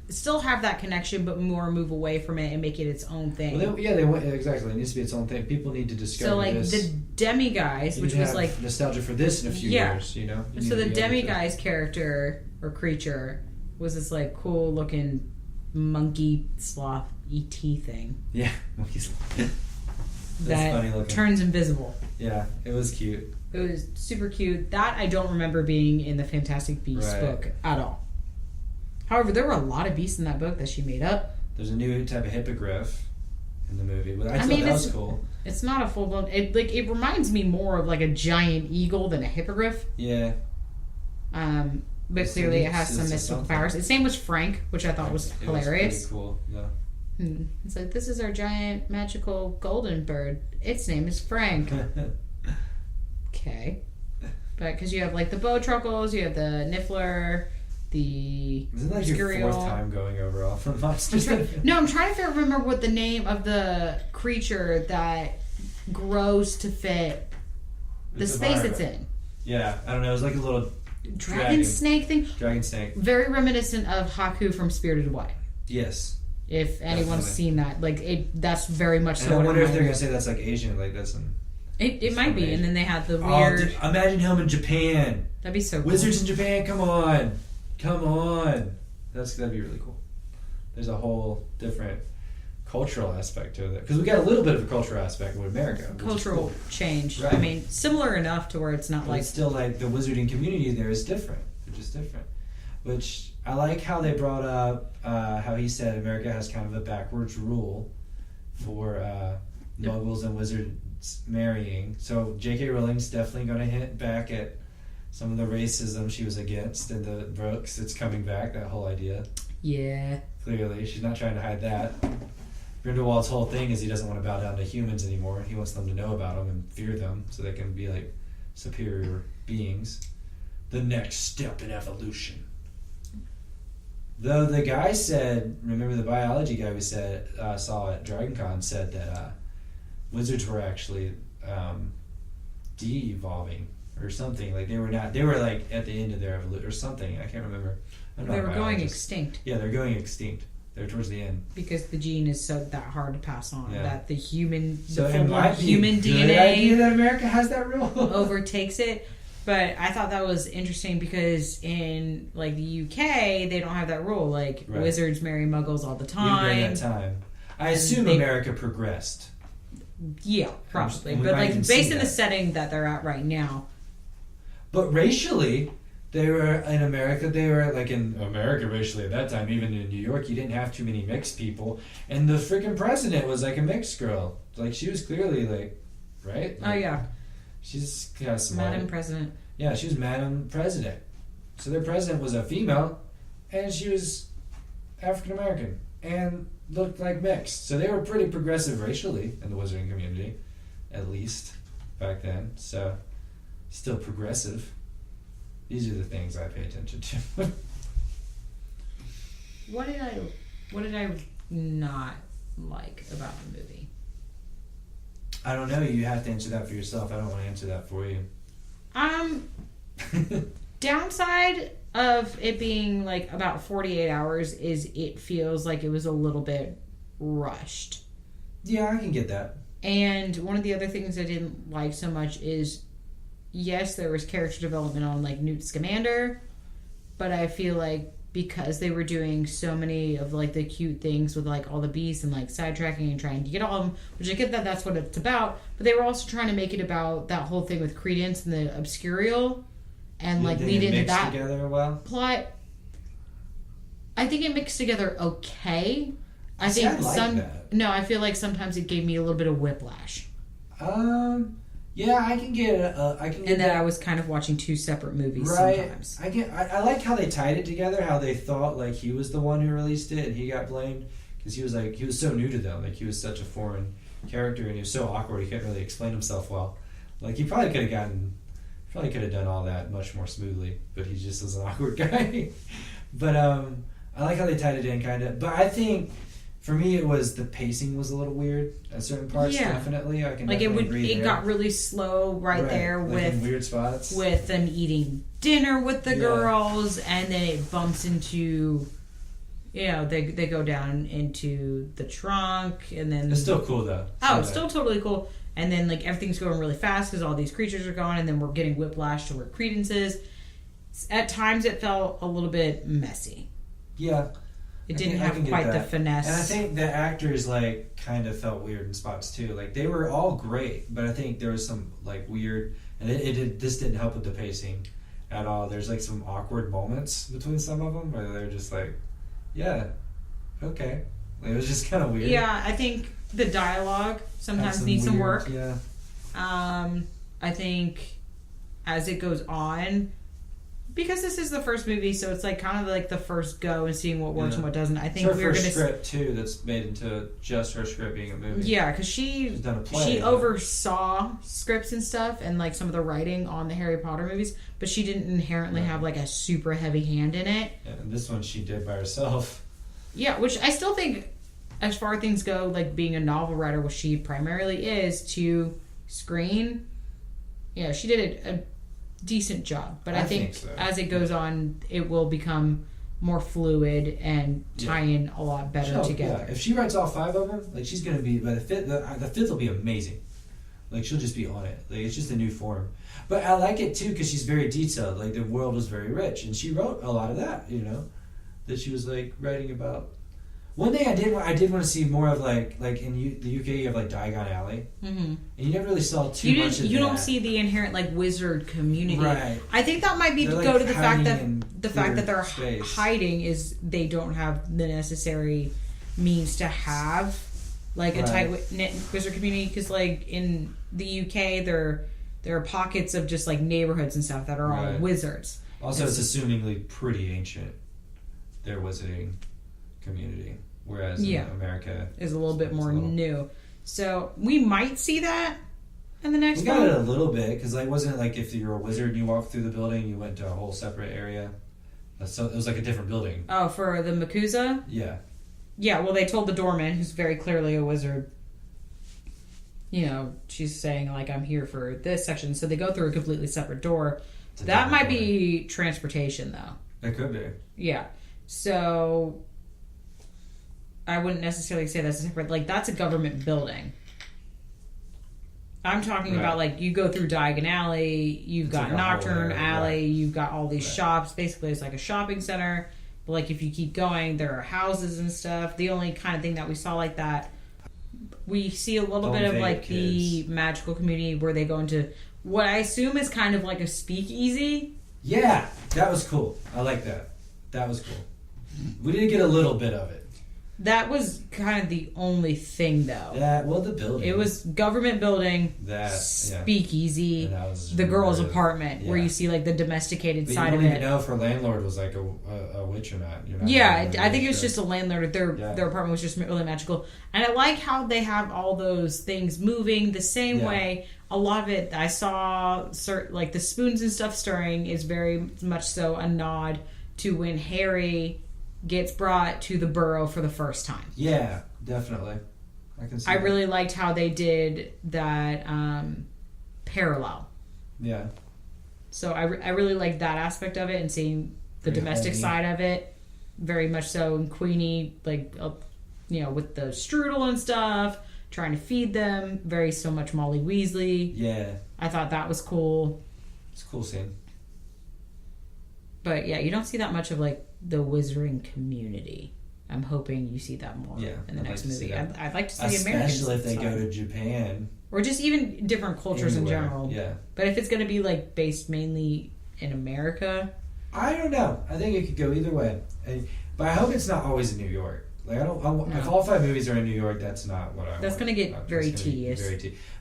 still have that connection, but more move away from it and make it its own thing.
Well, they went... Exactly. It needs to be its own thing. People need to discover
So, like,
this.
the Demiguise,
You
which
need to
was
have
like...
nostalgia for this in a few years, you know? You
So
need
the
to be able to-
Demiguise character or creature was this like cool looking monkey sloth ET thing.
Yeah. Monkeys. That's funny
that
looking.
turns invisible.
Yeah, it was cute.
It was super cute. That I don't remember being in the Fantastic Beasts
Right.
book at all. However, there were a lot of beasts in that book that she made up.
There's a new type of hippogriff in the movie, but I thought
mean,
that was
it's-
cool.
It's not a full blown. It reminds me more of like a giant eagle than a hippogriff.
Yeah.
But
It's
clearly
a-
it has
it's
some
a
mystical
something.
powers. Its name was Frank, which I thought was
It
hilarious.
pretty cool. Yeah.
It's like, this is our giant magical golden bird. Its name is Frank. Okay. But because you have like the bowtruckles, you have the niffler, the
Isn't that your
Obscurial.
fourth time going over all the monsters?
No, I'm trying to remember what the name of the creature that grows to fit the
It's a
space
virus.
it's in.
Yeah, I don't know. It was like a little
Dragon snake thing.
dragon snake.
Very reminiscent of Haku from Spirited Away.
Yes.
If anyone's
Definitely.
seen that, like that's very much so.
And I
what
wonder if they're
reminded
gonna say that's like Asian, like that's an.
It might be, and then they had the
Oh,
weird.
dude, imagine him in Japan.
That'd be so cool.
Wizards in Japan, come on. That'd be really cool. There's a whole different cultural aspect to it because we got a little bit of a cultural aspect with America. which is
Cultural
cool.
change.
Right.
I mean, similar enough to where it's not
But
like
it's still like the wizarding community there is different. They're just different. Which I like how they brought up how he said America has kind of a backwards rule for muggles and wizards marrying. So J.K. Rowling's definitely going to hint back at some of the racism she was against in the books. It's coming back, that whole idea.
yeah.
Clearly, she's not trying to hide that. Grindelwald's whole thing is he doesn't want to bow down to humans anymore. He wants them to know about them and fear them so they can be like superior beings. The next step in evolution. Though the guy said, remember the biology guy we said saw at DragonCon said that wizards were actually de-evolving or something. Like they were like at the end of their evolution or something. I can't remember. I'm not
They
a
were going
biologist.
extinct
Yeah, they're going extinct. They're towards the end.
because the gene is so that hard to pass on
Yeah.
that the human,
So
the
it
full-blown
might be
human
a good idea
DNA
that America has that rule.
overtakes it. But I thought that was interesting because in like the UK they don't have that rule. Like
Right.
wizards marry muggles all the
During
time.
that time, I
And
assume
they-
America progressed.
Yeah, probably.
And we
But
might
like
even
based
see
in the
that.
setting that they're at right now.
But racially, they were in America. They were like in America racially at that time. Even in New York, you didn't have too many mixed people, and the freaking president was like a mixed girl. Like she was clearly like, right?
Oh yeah,
She's kind of smart.
Madam President.
Yeah, she was Madam President. So their president was a female, and she was African American and looked like mixed. So they were pretty progressive racially in the wizarding community, at least back then. So still progressive. These are the things I pay attention to.
What did I not like about the movie?
I don't know. You have to answer that for yourself. I don't want to answer that for you.
Downside of it being like about 48 hours is it feels like it was a little bit rushed.
Yeah, I can get that.
And one of the other things I didn't like so much is, yes, there was character development on like Newt Scamander, but I feel like because they were doing so many of like the cute things with like all the beasts and like sidetracking and trying to get all of them, which I get that that's what it's about, but they were also trying to make it about that whole thing with Credence and the Obscurial and like
They
lead
didn't
into
mix
that
together well.
plot. I think it mixed together okay. I
See,
think
I like that.
No, I feel like sometimes it gave me a little bit of whiplash.
Yeah, I can get. I can. Get
And that
that.
I was kind of watching two separate movies
Right.
sometimes.
I like how they tied it together. How they thought like he was the one who released it, and he got blamed because he was so new to them. Like he was such a foreign character, and he was so awkward. He couldn't really explain himself well. Like he probably could have done all that much more smoothly, but he just was an awkward guy. But I like how they tied it in, kind of. But I think for me, it was the pacing was a little weird at certain parts.
Yeah.
Definitely, I can
Like
definitely agree
it
there.
got really slow right there
like in
with
weird spots.
them eating dinner with the
Yeah.
girls, and then it bumps into, they go down into the trunk, and then
It's still cool though.
it's still totally cool. And then like everything's going really fast because all these creatures are going, and then we're getting whiplash to where Credence is. At times, it felt a little bit messy.
Yeah,
It didn't
I
have
can get
quite the
that.
finesse.
And I think the actors like kind of felt weird in spots too. Like they were all great, but I think there was some like weird, and this didn't help with the pacing at all. There's like some awkward moments between some of them where they're just like, yeah, okay. Like, it was just kind of weird.
Yeah, I think the dialogue sometimes needs some work.
Yeah.
I think as it goes on, because this is the first movie, so it's like kind of like the first go and seeing what works and what doesn't. I think
it's her
we're
first
going to
script too that's made into just her script being a movie.
Yeah, because
she's done a play,
she oversaw scripts and stuff and like some of the writing on the Harry Potter movies, but she didn't inherently have like a super heavy hand in it.
Yeah, and this one she did by herself.
Yeah, which I still think, as far as things go, like being a novel writer, which she primarily is, to screen, yeah, she did a decent job. But I think
so.
As it goes on, it will become more fluid and tie in a lot better together.
Yeah. If she writes all 5 of them, like she's gonna be by the fifth will be amazing. Like she'll just be on it. Like it's just a new form. But I like it too because she's very detailed. Like the world was very rich, and she wrote a lot of that. You know, that she was like writing about. One thing I did want to see more of like in the UK you have like Diagon Alley, and you never really saw too much of that.
You don't see the inherent like wizard community.
Right.
I think that might be
They're,
go
like,
to the fact that they're
space.
hiding is they don't have the necessary means to have like a tight knit wizard community, because like in the UK there are pockets of just like neighborhoods and stuff that are all wizards.
Also, it's assumingly pretty ancient, their wizarding community, whereas in America
is a little bit more new. So we might see that in the next
film. We got it a little bit, because like wasn't it like if you're a wizard and you walked through the building, you went to a whole separate area? So it was like a different building.
Oh, for the Makusa?
Yeah.
Yeah, well, they told the doorman, who's very clearly a wizard, you know, she's saying, like, I'm here for this section. So they go through a completely separate door. That might be transportation, though.
It could be.
Yeah. So I wouldn't necessarily say that's a separate, like, that's a government building. I'm talking about, like, you go through Diagon Alley, you've got like Nocturne Alley, you've got all these shops. Basically, it's like a shopping center. But, like, if you keep going, there are houses and stuff. The only kind of thing that we saw like that, we see a little bit of, like, the magical community where they go into what I assume is kind of like a speakeasy.
Yeah, that was cool. I like that. That was cool. We did get a little bit of it.
That was kind of the only thing, though.
Yeah, well, the building.
It was government building, speakeasy, the girl's apartment, where you see, like, the domesticated side of it.
You don't even know if her landlord was, like, a witch or not.
I think it was just a landlord. Their apartment was just really magical. And I like how they have all those things moving the same way. A lot of it, I saw, like, the spoons and stuff stirring is very much so a nod to when Harry gets brought to the burrow for the first time.
Yeah, definitely. I can see
I really liked how they did that parallel.
Yeah.
So I really liked that aspect of it, and seeing the domestic side of it. Very much so. And Queenie, like, you know, with the strudel and stuff, trying to feed them. Very so much Molly Weasley.
Yeah.
I thought that was cool.
It's a cool scene.
But yeah, you don't see that much of, like, the wizarding community. I'm hoping you see that more in the next movie. I'd like to see the Americans.
Especially if they go to Japan.
Or just even different cultures in general.
Yeah.
But if it's going to be, like, based mainly in America.
I don't know. I think it could go either way. But I hope it's not always in New York. Like, if all 5 movies are in New York, that's not what I want.
That's going to get very tedious.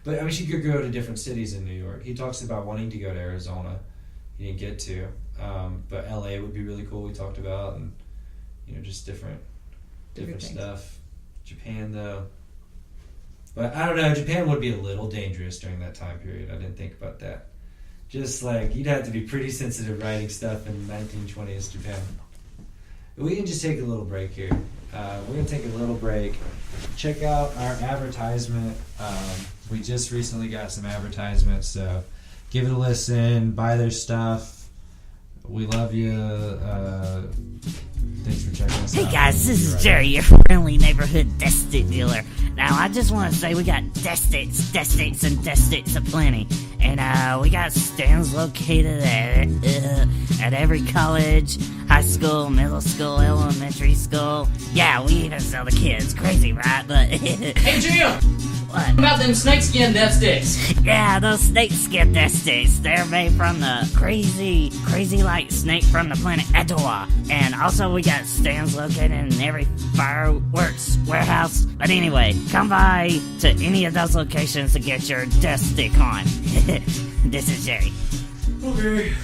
But, I mean, she could go to different cities in New York. He talks about wanting to go to Arizona. He didn't get to. But LA would be really cool, we talked about, and you know, just different stuff. Japan, though, but I don't know, Japan would be a little dangerous during that time period. I didn't think about that. Just like, you'd have to be pretty sensitive writing stuff in 1920s Japan. We can just take a little break here. We're going to take a little break, check out our advertisement. We just recently got some advertisements, so give it a listen, buy their stuff. We love you. Thanks for checking us out.
Hey guys, this is
Right.
Jerry, your friendly neighborhood death stick dealer. Now, I just want to say we got death sticks aplenty. And we got stands located at every college, high school, middle school, elementary school. Yeah, we even sell the kids. Crazy, right? But
Hey, Jim!
what?
What about them snakeskin death sticks?
Yeah, those snakeskin death sticks. They're made from the crazy like snake from the planet Etowah. And also we got stands located in every fireworks warehouse. But anyway, come by to any of those locations to get your death stick on. This is Jerry.
Okay.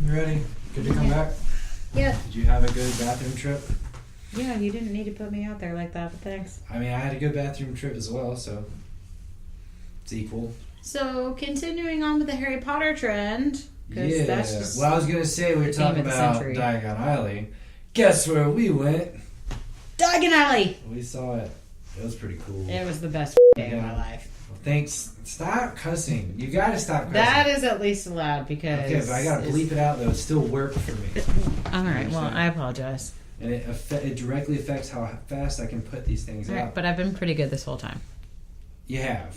You ready? Good to come back?
Yeah.
Did you have a good bathroom trip?
Yeah, you didn't need to put me out there like that, but thanks.
I mean, I had a good bathroom trip as well, so it's equal.
So, continuing on with the Harry Potter trend, because that's just
Well, I was gonna say we were
the theme
talking
of the
about
century.
Diagon Alley. Guess where we went?
Diagon Alley!
We saw it. It was pretty cool.
It was the best day of
Yeah.
my life.
Well, thanks. Stop cussing. You gotta stop cussing.
That is at least allowed because...
Okay, but I gotta bleep it out though. It still worked for me.
Alright, well, I apologize.
And it directly affects how fast I can put these things
Alright,
out.
but I've been pretty good this whole time.
You have.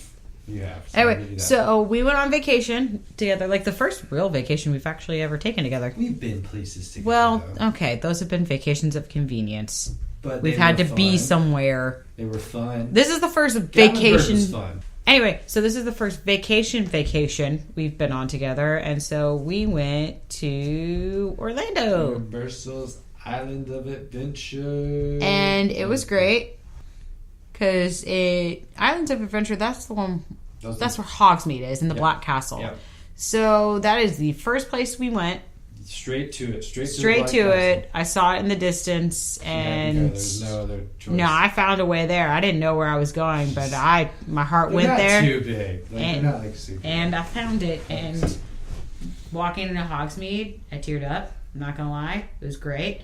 So I'll give
Anyway,
you that.
so we went on vacation together, like the first real vacation we've actually ever taken together.
We've been places together.
Well,
though.
okay, those have been vacations of convenience.
But
We've
they
had
were
to be
fun.
somewhere.
They were fun.
This is the first
Gatlinburg
vacation.
was fun.
Anyway, so this is the first vacation we've been on together, and so we went to Orlando,
Universal's Island of Adventure.
and it was great because Islands of Adventure. That's the one. That's where Hogsmeade is in the
Yep.
Black Castle.
Yep.
So that is the first place we went.
Straight to it. Straight
Straight
the
to
Black
it. I saw it in the distance,
Castle. You had to go.
and
There's no other choice.
no, I found a way there. I didn't know where I was going, but my heart
They're
went
not
there.
too big. Like,
And-
they're not like super.
And I found it, and walking into Hogsmeade, I teared up. I'm not gonna lie, it was great.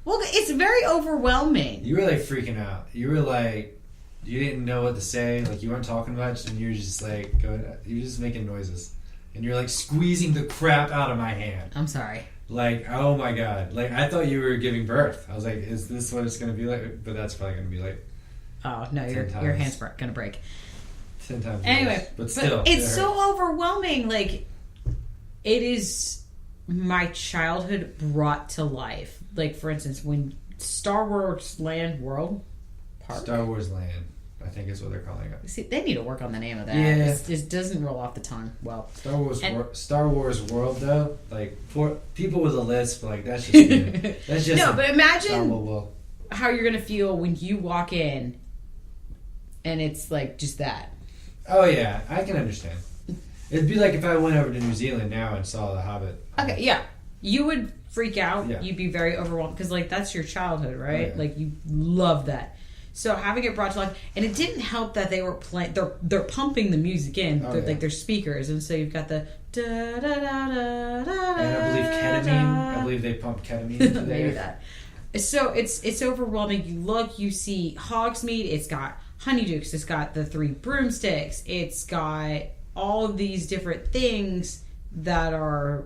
Well, it's very overwhelming.
You were like freaking out. You were like, you didn't know what to say. Like you weren't talking much, and you were just like going. You were just making noises, and you're like squeezing the crap out of my hand.
I'm sorry.
Like, oh my god! Like I thought you were giving birth. I was like, is this what it's gonna be like? But that's probably gonna be like
Oh no,
10
your
times.
hand's gonna break.
10 times.
Anyway,
worse. But still,
it's
it
so
hurt.
overwhelming. Like, it is my childhood brought to life. Like, for instance, when Star Wars Land World Park.
Star Wars Land. I think is what they're calling it.
See, they need to work on the name of that.
Yeah.
It doesn't roll off the tongue well.
Star Wars World though, like for people with a lisp, like that's just good. That's just
No, but imagine
well.
how you're gonna feel when you walk in and it's like just that.
Oh yeah, I can understand. It'd be like if I went over to New Zealand now and saw The Hobbit.
Okay, yeah. You would freak out.
Yeah.
You'd be very overwhelmed because, like, that's your childhood, right?
Oh, yeah.
Like, you love that. So having it brought to life, and it didn't help that they were playing. They're pumping the music in,
Oh,
they're,
yeah.
like their speakers, and so you've got the da da da da da.
And I believe ketamine. I believe they pumped ketamine into there.
Maybe that. So it's overwhelming. You look, you see Hogsmeade. It's got honeydukes. It's got the 3 broomsticks. It's got all of these different things that are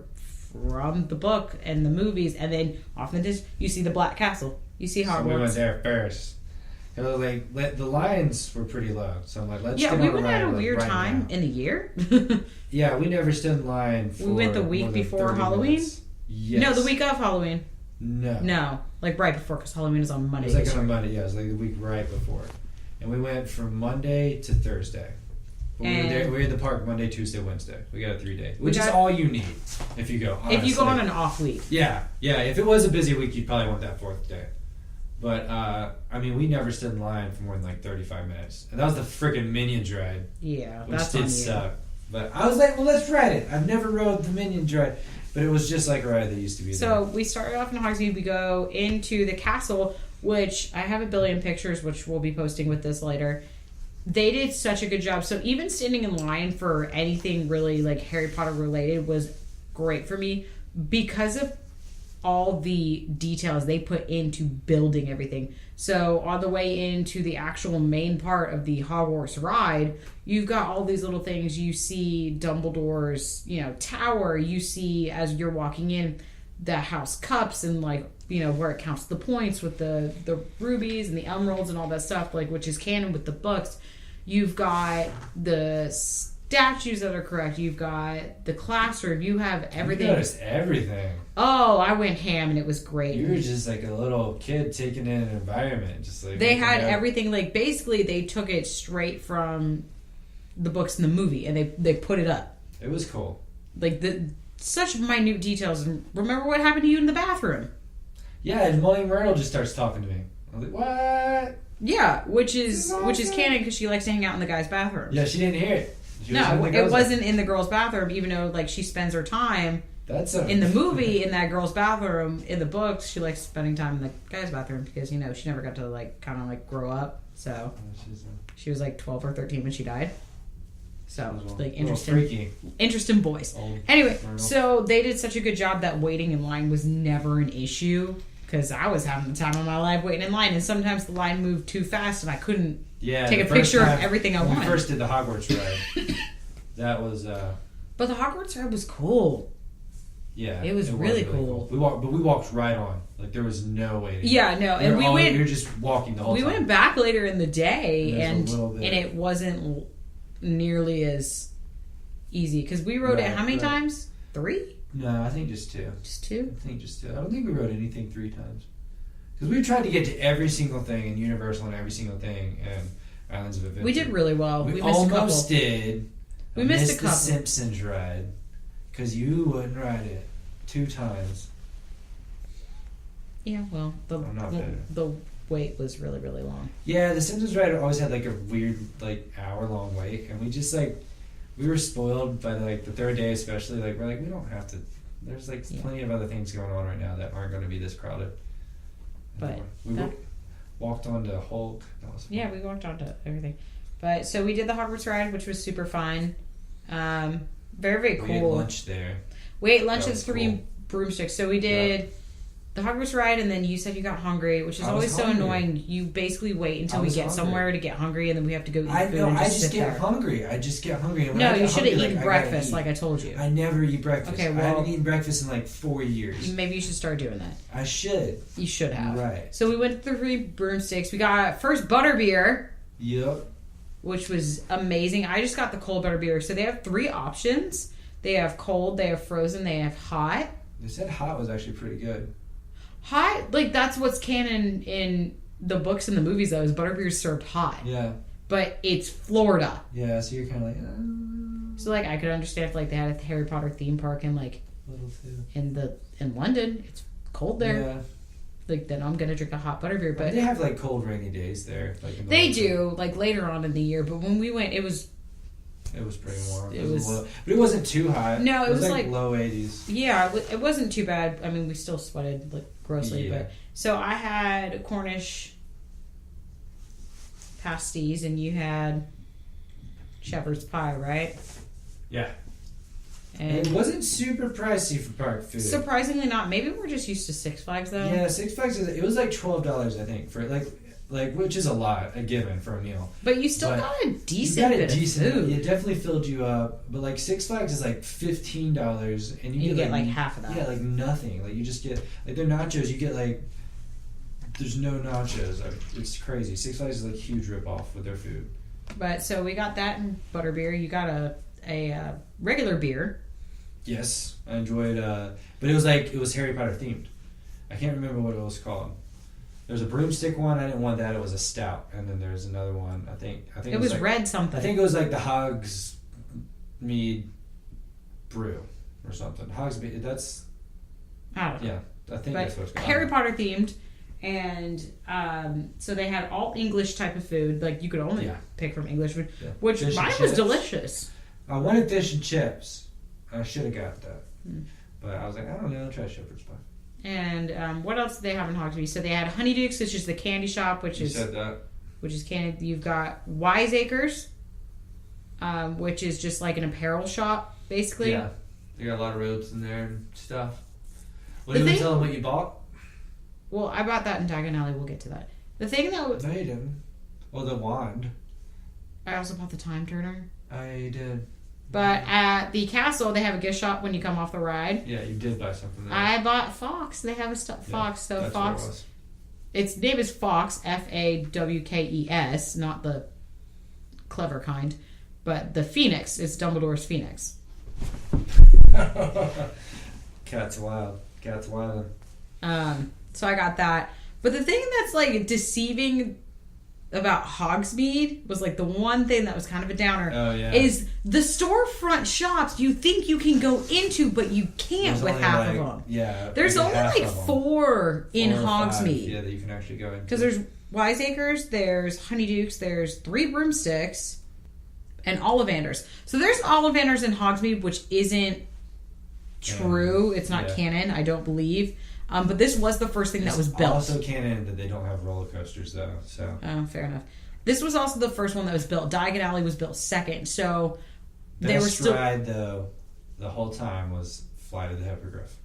from the book and the movies, and then often you see the Black Castle. You see
So we went
Hogwarts.
there first. It was like the lines were pretty low, so I'm like, let's
Yeah,
get
we
on
went
ride,
at a
like,
weird
right
time
now.
in the year.
Yeah, we never stood in line. For
We went the week
more than
before
30
Halloween?
minutes. Yes.
No, the week of Halloween.
No.
No, like right before, because Halloween is on
It
Monday.
was like
this
on a
year.
Monday. Yeah, it was like the week right before, and we went from Monday to Thursday. But we were
And-
there. We were in the park Monday, Tuesday, Wednesday. We got a 3-day, which is
got-
all you need if you go.
If you go on
honestly.
an off week.
Yeah. If it was a busy week, you'd probably want that 4th day. But I mean, we never stood in line for more than like 35 minutes, and that was the freaking Minions ride,
Yeah,
which
that's
did
on you.
suck. But I was like, well, let's ride it. I've never rode the Minions ride, but it was just like a ride that used to be
So we started off in Hogsmeade. We go into the castle, which I have a billion pictures, which we'll be posting with this later. They did such a good job. So even standing in line for anything really like Harry Potter related was great for me because of all the details they put into building everything. So on the way into the actual main part of the Hogwarts ride, you've got all these little things. You see Dumbledore's, tower. You see as you're walking in the house cups and like, you know, where it counts the points with the rubies and the emeralds and all that stuff, like, which is canon with the books. You've got the statues that are correct. You've got the classroom. You have everything.
You noticed everything.
Oh, I went ham and it was great.
You were just like a little kid taking in an environment, just like
they had everything. Like basically, they took it straight from the books in the movie and they put it up.
It was cool.
Like such minute details. And remember what happened to you in the bathroom?
Yeah, and Molly Myrtle just starts talking to me. I was like, what?
Yeah, which is canon because she likes to hang out in the guy's bathroom.
Yeah, she didn't hear it.
No, it wasn't in the girl's bathroom, even though like she spends her time in the movie in that girl's bathroom. In the books, she likes spending time in the guy's bathroom because, you know, she never got to like kind of like grow up. So she was like 12 or 13 when she died. So like interesting boys. Anyway, so they did such a good job that waiting in line was never an issue because I was having the time of my life waiting in line, and sometimes the line moved too fast and I couldn't take a picture of everything I wanted.
When we first did the Hogwarts ride, that was.
But the Hogwarts ride was cool.
Yeah,
it was really cool.
We walked right on. Like there was no waiting.
Yeah, no, and we went.
We were just walking the whole time.
We went back later in the day, and
it
wasn't nearly as easy because we rode it how many times? 3?
No, I think just 2.
Just 2?
I think just 2. I don't think we rode anything 3 times. Because we tried to get to every single thing in Universal and every single thing in Islands of Adventure.
We did really well.
We
missed
almost did.
We missed a couple.
The Simpsons ride. Because you wouldn't ride it 2 times.
Yeah, well, the wait was really, really long.
Yeah, the Simpsons ride always had like a weird like hour-long wait. And we just like... We were spoiled by like the 3rd day especially. Like we're like, we don't have to... There's like plenty of other things going on right now that aren't going to be this crowded.
But
we walked onto Hulk. That was fun.
Yeah, we walked onto everything. But so we did the Hogwarts ride, which was super fun. Very, very cool.
We ate lunch there.
We ate lunch at 3 broomsticks. So we did the Hogwarts ride, and then you said you got hungry, which is always so annoying. You basically wait until we get somewhere to get hungry, and then we have to go eat food.
I just get hungry. I just get hungry.
No, you should have eaten breakfast, like I told you.
I never eat breakfast.
Okay, well,
I haven't eaten breakfast in like 4 years.
Maybe you should start doing that.
I should.
You should have.
Right.
So we went through 3 broomsticks. We got first butterbeer.
Yep.
Which was amazing. I just got the cold butterbeer. So they have 3 options. They have cold, they have frozen, they have hot.
They said hot was actually pretty good.
Hot, like that's what's canon in the books and the movies though, is butterbeer served hot.
Yeah.
But it's Florida.
Yeah, so you're kind of like...
So like I could understand if like they had a Harry Potter theme park in like... In London, it's cold there.
Yeah.
Like then I'm gonna drink a hot butterbeer, but...
They have like cold rainy days there. Like
they do, like later on in the year, but when we went, it was
pretty warm.
It was
low, but it wasn't too hot.
No, it was like
low 80s.
Yeah, it wasn't too bad. I mean, we still sweated like grossly, but so I had Cornish pasties, and you had shepherd's pie, right?
Yeah.
And
it wasn't super pricey for park food.
Surprisingly not. Maybe we're just used to Six Flags though.
Yeah, Six Flags it was like $12, I think, for like which is a given for a meal.
But you still got a decent bit of food.
It definitely filled you up. But like Six Flags is like $15, and you get
like half of that.
Yeah, like nothing. Like you just get like their nachos. You get like there's no nachos. It's crazy. Six Flags is like a huge ripoff with their food.
But so we got that and butterbeer. You got a regular beer.
Yes, I enjoyed. But it was Harry Potter themed. I can't remember what it was called. There's a broomstick one. I didn't want that. It was a stout, and then there's another one. I think
it was like, red something.
I think it was like the Hogsmeade brew or something. Hogsmeade. That's.
I don't know.
Yeah, I think that's what it's called.
Harry Potter themed, and so they had all English type of food. Like you could only pick from English food, which mine was delicious.
I wanted fish and chips. I should have got that, but I was like, I don't know. I'll try shepherd's pie.
And what else did they have in Hogsmeade? So they had Honeydukes, which is the candy shop, which is candy. You've got Wiseacres, which is just like an apparel shop, basically.
Yeah, they got a lot of robes in there and stuff. Well, you want to tell them what you bought? Well,
I bought that in Diagon Alley. We'll get to that. The thing that...
No, you didn't. Well, the wand.
I also bought the time turner.
I did.
But at the castle, they have a gift shop when you come off the ride.
Yeah, you did buy something there.
I bought Fox. They have a Fox. So
that's
Fox.
what it was.
Its name is Fox, Fawkes, not the clever kind, but the Phoenix. It's Dumbledore's Phoenix.
Cat's wild. Cat's wild.
So I got that. But the thing that's like deceiving about Hogsmeade was like the one thing that was kind of a downer.
Oh, yeah.
Is the storefront shops you think you can go into, but you can't
There's
with
only,
half
like,
of them.
Yeah.
There's
like
only
half
like
of them.
four in
4 or 5,
Hogsmeade.
Yeah, that you can actually go in.
Because there's Wiseacres, there's Honeydukes, there's 3 Broomsticks, and Ollivanders. So there's Ollivanders in Hogsmeade, which isn't true. It's not canon, I don't believe. But this was the first thing that was built.
Also canon that they don't have roller coasters, though. So.
Oh, fair enough. This was also the first one that was built. Diagon Alley was built second, so they were still.
Best ride though, the whole time was Flight of the Hippogriff.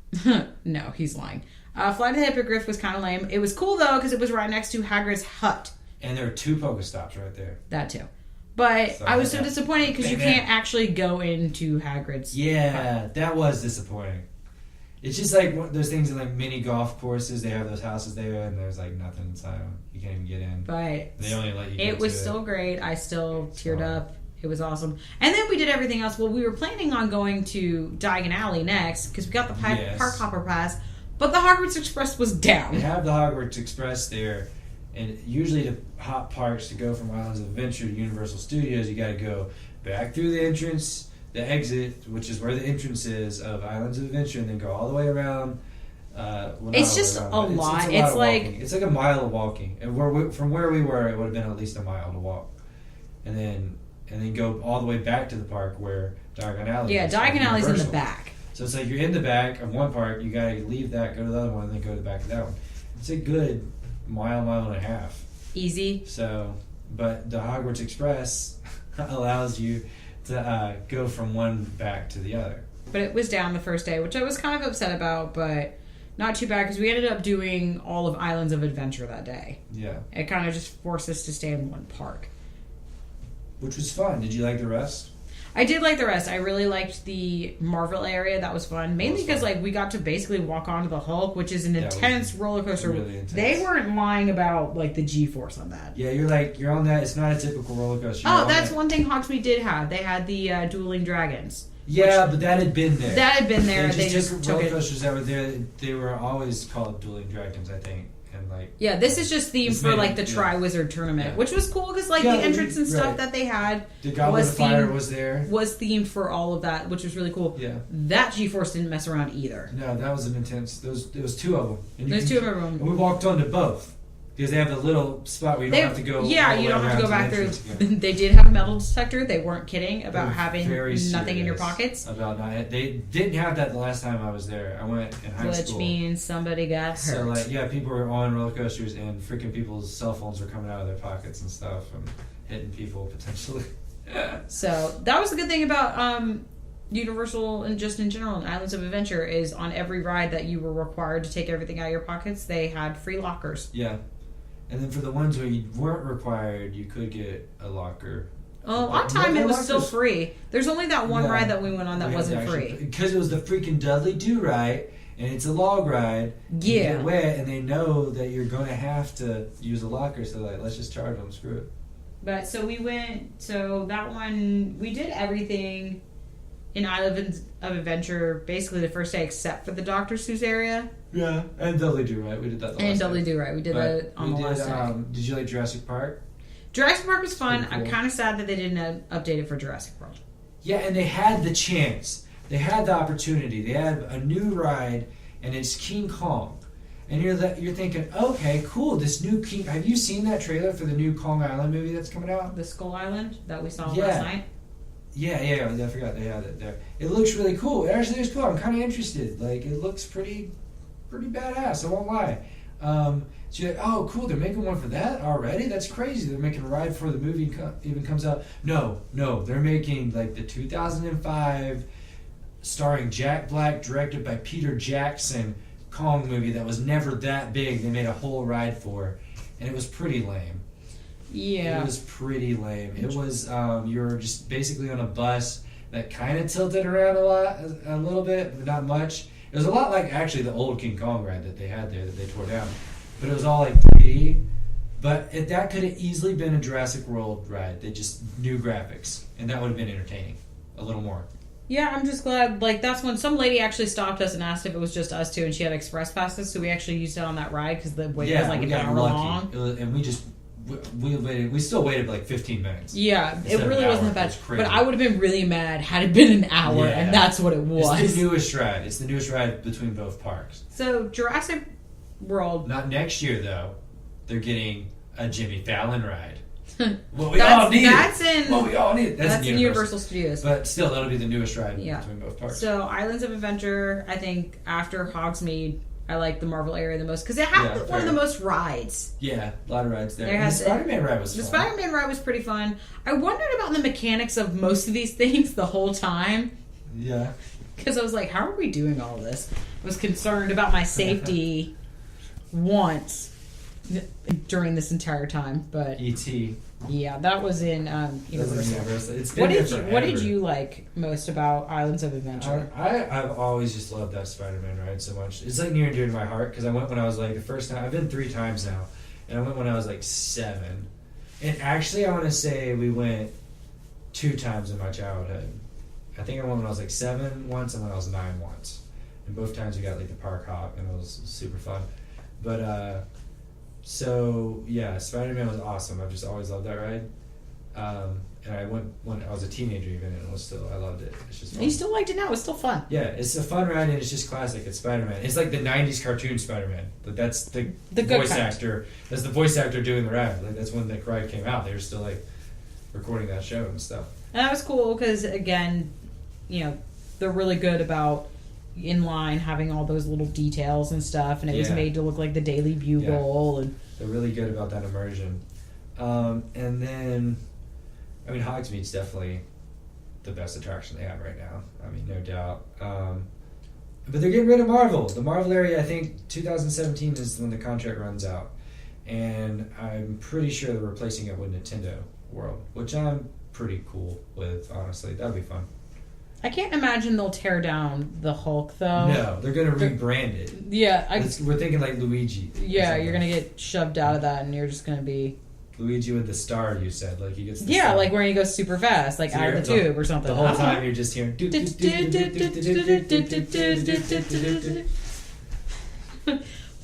No, he's lying. Flight of the Hippogriff was kind of lame. It was cool though because it was right next to Hagrid's hut.
And there were 2 Pokestops right there.
That too. But
So
I was so
yeah.
disappointed because you can't actually go into Hagrid's.
Yeah, that was disappointing. It's just like those things in like mini golf courses. They have those houses there, and there's like nothing inside them. You can't even get in.
But
They only let you.
it
get
was
to
still great. I still teared
fun.
up. It was awesome. And then we did everything else. Well, we were planning on going to Diagon Alley next because we got the
Yes.
Park Hopper Pass, but the Hogwarts Express was down.
They have the Hogwarts Express there, and usually to hop parks to go from Islands of Adventure to Universal Studios, you got to go back through the entrance, the exit, which is where the entrance is of Islands of Adventure, and then go all the way around. Well, not
It's
all the way
just
around,
a
but
lot.
It's
It's
of
like-
walking. It's like a mile of walking, and from where we were, it would have been at least a mile to walk, and then go all the way back to the park where Diagon Alley.
Yeah,
is, like
Diagon Alley's in the
Universal.
back.
So it's like you're in the back of one park, you gotta leave that, go to the other one, and then go to the back of that one. It's a good mile and a half.
Easy.
So, but the Hogwarts Express allows you to go from one back to the other.
But it was down the first day, which I was kind of upset about, but not too bad because we ended up doing all of Islands of Adventure that day.
Yeah,
It kind of just forced us to stay in one park.
which was fun. Did you like the rest?
I did like the rest. I really liked the Marvel area. That was fun. Mainly
was
because
fun.
like we got to basically walk onto the Hulk, which is an
Yeah, it was
intense roller coaster.
really intense.
They weren't lying about like the G-force on that.
Yeah, you're on that. It's not a typical roller coaster. You're
Oh,
on
that's
that.
one thing Hogsmeade did have. They had the dueling dragons.
Yeah, but that had been there.
That had been there. They
just
just
took
took
roller
it.
coasters that were there. They were always called Dueling Dragons, I think, and like.
Yeah, this is just themed
It's
for
made-
like the
yeah.
Tri-Wizard tournament,
Yeah.
which was cool because like
Yeah,
the entrance and stuff
right.
that they had
The Goblet
was
of Fire
themed-
was there.
was themed for all of that, which was really cool.
Yeah.
That G-force didn't mess around either.
No, that was an intense. There was 2 of them. And
There's 2 of
And
them.
we walked onto both because they have the little spot where you don't have to go.
Yeah,
all the
you
way
don't have to go
around
back
the
through.
entrance again.
They did have a metal detector. They weren't kidding about
They were
having
very
nothing in your
serious
pockets,
About not, they didn't have that the last time I was there. I went in high
which
school.
means somebody got hurt.
So like, yeah, people were on roller coasters and freaking people's cell phones were coming out of their pockets and stuff and hitting people potentially.
So that was the good thing about Universal and just in general and Islands of Adventure is on every ride that you were required to take everything out of your pockets, they had free lockers.
Yeah. And then for the ones where you weren't required, you could get a locker.
Well, on time it was still free. There's only that one
Yeah.
ride that we went on that wasn't free.
Because it was the freaking Dudley Do ride, and it's a log ride. You
Yeah.
get wet, and they know that you're going to have to use a locker, so like, let's just charge them. Screw it.
But so we went. So that one we did everything in Islands of Adventure basically the first day except for the Dr. Seuss area
Yeah, and Dudley Do right. We did that. The
and
last
Dudley
day.
Do Right. We did
But
that on
we
the last day.
Did you like Jurassic Park?
Jurassic Park was fun.
Pretty
I'm
cool.
kind of sad that they didn't update it for Jurassic World.
Yeah, and they had the chance. They had the opportunity. They had a new ride, and it's King Kong. And you're thinking, okay, cool. This new King. Have you seen that trailer for the new Kong Island movie that's coming out?
The Skull Island that we saw
Yeah.
last night.
Yeah. I forgot they had it there. It looks really cool. It actually is cool. I'm kind of interested. Like, it looks pretty badass. I won't lie. So you're like, oh, cool. They're making one for that already. That's crazy. They're making a ride before the movie even comes out. No. They're making like the 2005, starring Jack Black, directed by Peter Jackson, Kong movie that was never that big. They made a whole ride for, and it was pretty lame.
Yeah.
It was pretty lame. It was you were just basically on a bus that kind of tilted around a little bit, but not much. It was a lot like actually the old King Kong ride that they had there that they tore down, but it was all like 3D. But that could have easily been a Jurassic World ride. They just new graphics, and that would have been entertaining a little more.
Yeah, I'm just glad. Like, that's when some lady actually stopped us and asked if it was just us two, and she had express passes, so we actually used it on that ride because the wait was like
we
an
got
hour
lucky.
long.
And we waited. We still waited like 15 minutes.
Yeah,
Instead
it
of
really
an
wasn't
hour.
that bad.
It was crazy.
But I would have been really mad had it been an hour,
Yeah.
and that's what it was.
It's the newest ride. It's the newest ride between both parks.
So Jurassic World.
Not next year though. They're getting a Jimmy Fallon ride. What we all need.
That's in.
What we all need.
That's in Universal Studios.
But still, that'll be the newest ride
Yeah.
between both parks.
So Islands of Adventure, I think after Hogsmeade, I like the Marvel area the most because it had one of the most rides.
Yeah, a lot of rides there.
There
And
has-
the Spider-Man ride was
The
fun.
Spider-Man ride was pretty fun. I wondered about the mechanics of most of these things the whole time
Yeah.
because I was like, how are we doing all this? I was concerned about my safety once during this entire time, but
E.T.
yeah, that was in
That's in
Universal.
Universal. It's been
What
there
did you
forever.
What did you like most about Islands of Adventure?
I've always just loved that Spider-Man ride so much. It's like near and dear to my heart because I went when I was like the first time. I've been 3 times now, and I went when I was like 7. And actually, I want to say we went 2 times in my childhood. I think I went when I was like 7 once and when I was 9 once. And both times we got like the park hop, and it was super fun. But so yeah, Spider-Man was awesome. I've just always loved that ride. And I went when I was a teenager even, and it was still I loved it. It's just fun.
You still liked it now? It's still fun.
Yeah, it's a fun ride and it's just classic. It's Spider-Man. It's like the '90s cartoon Spider-Man. But that's the
good
voice
kind.
actor. That's the voice actor doing the ride. Like that's when the ride came out. They were still like recording that show and stuff.
And that was cool because, again, you know, they're really good about inline having all those little details and stuff, and it was
Yeah.
made to look like the Daily Bugle. And
They're really good about that immersion. And then, I mean, Hogsmeade's definitely the best attraction they have right now. I mean, no doubt. But they're getting rid of Marvel. The Marvel area, I think 2017 is when the contract runs out. And I'm pretty sure they're replacing it with Nintendo World, which I'm pretty cool with, honestly. That'd be fun.
I can't imagine they'll tear down the Hulk, though.
No, they're going to rebrand it.
Yeah,
We're thinking like Luigi. or
yeah,
something.
you're gonna get shoved out of that, and you're just gonna be
Luigi with the star, you said. Like he gets the
yeah,
star.
like where he goes super fast, like
So
out of the
you're-
tube or something.
The whole time you're just hearing.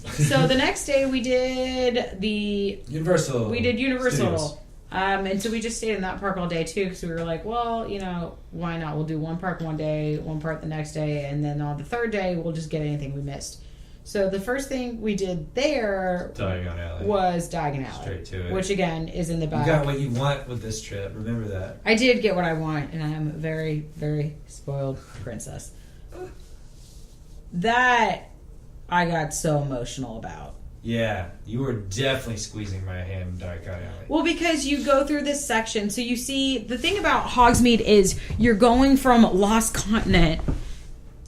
So the next day we did
Universal.
We did Universal.
Studios.
And so we just stayed in that park all day too because we were like, well, you know, why not? We'll do one park one day, one park the next day, and then on the third day we'll just get anything we missed. So the first thing we did there
Diagon Alley.
was Diagon Alley,
Straight to it.
which again is in the
You
back.
got what you want with this trip. Remember that.
I did get what I want, and I am a very, very spoiled princess. That I got so emotional about.
Yeah, you were definitely squeezing my hand in Diagon Alley.
Well, because you go through this section, so you see the thing about Hogsmeade is you're going from Lost Continent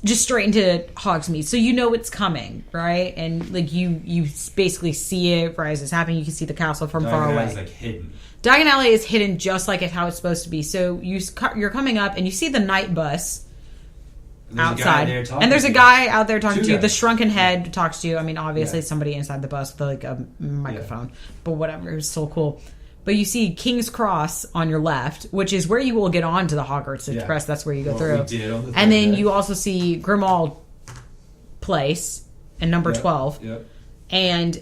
just straight into Hogsmeade, so you know it's coming, right? And like you basically see it right as it's happening. You can see the castle from far
Diagon
away.
Alley's like hidden.
Diagon Alley is hidden just like how it's supposed to be. So you're coming up and you see the night bus
And there's a guy
outside,
there talking
and there's
to
a
you.
guy out there talking
Two
to you. The
guys.
shrunken head talks to you. I mean, obviously
Yeah.
somebody inside the bus with like a microphone, but whatever. It's still cool. But you see King's Cross on your left, which is where you will get on to the Hogwarts Express. That's where you go
What
through.
we did on the
And then
third day.
you also see Grimmauld Place and number 12.
Yep.
And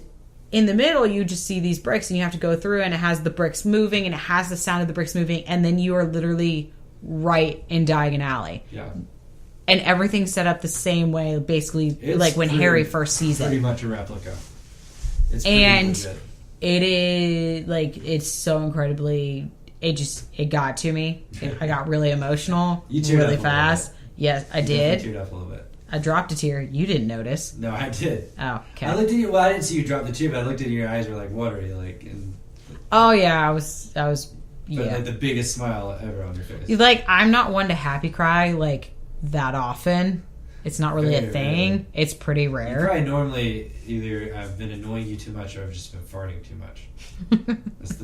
in the middle, you just see these bricks, and you have to go through, and it has the bricks moving, and it has the sound of the bricks moving, and then you are literally right in Diagon Alley.
Yeah.
And everything's set up the same way, basically,
It's
like when
pretty-
Harry first sees
Pretty
it.
much a replica. It's pretty
And
legit.
it is, like, it's so incredibly, it got to me. I got really emotional
You teared up
really
a little
fast. Yes, I
You definitely
did.
teared up a little bit.
I dropped a tear. You didn't notice.
No, I did.
Oh, okay.
I looked at you. Well, I didn't see you drop the tear, but I looked at you, your eyes were like watery, like, and
Oh, yeah, I was,
but
yeah.
like the biggest smile ever on your face.
Like, I'm not one to happy cry, like, that often. It's not really a
Very
thing.
rare.
It's pretty
You
rare.
probably normally either I've been annoying you too much or I've just been farting too much. That's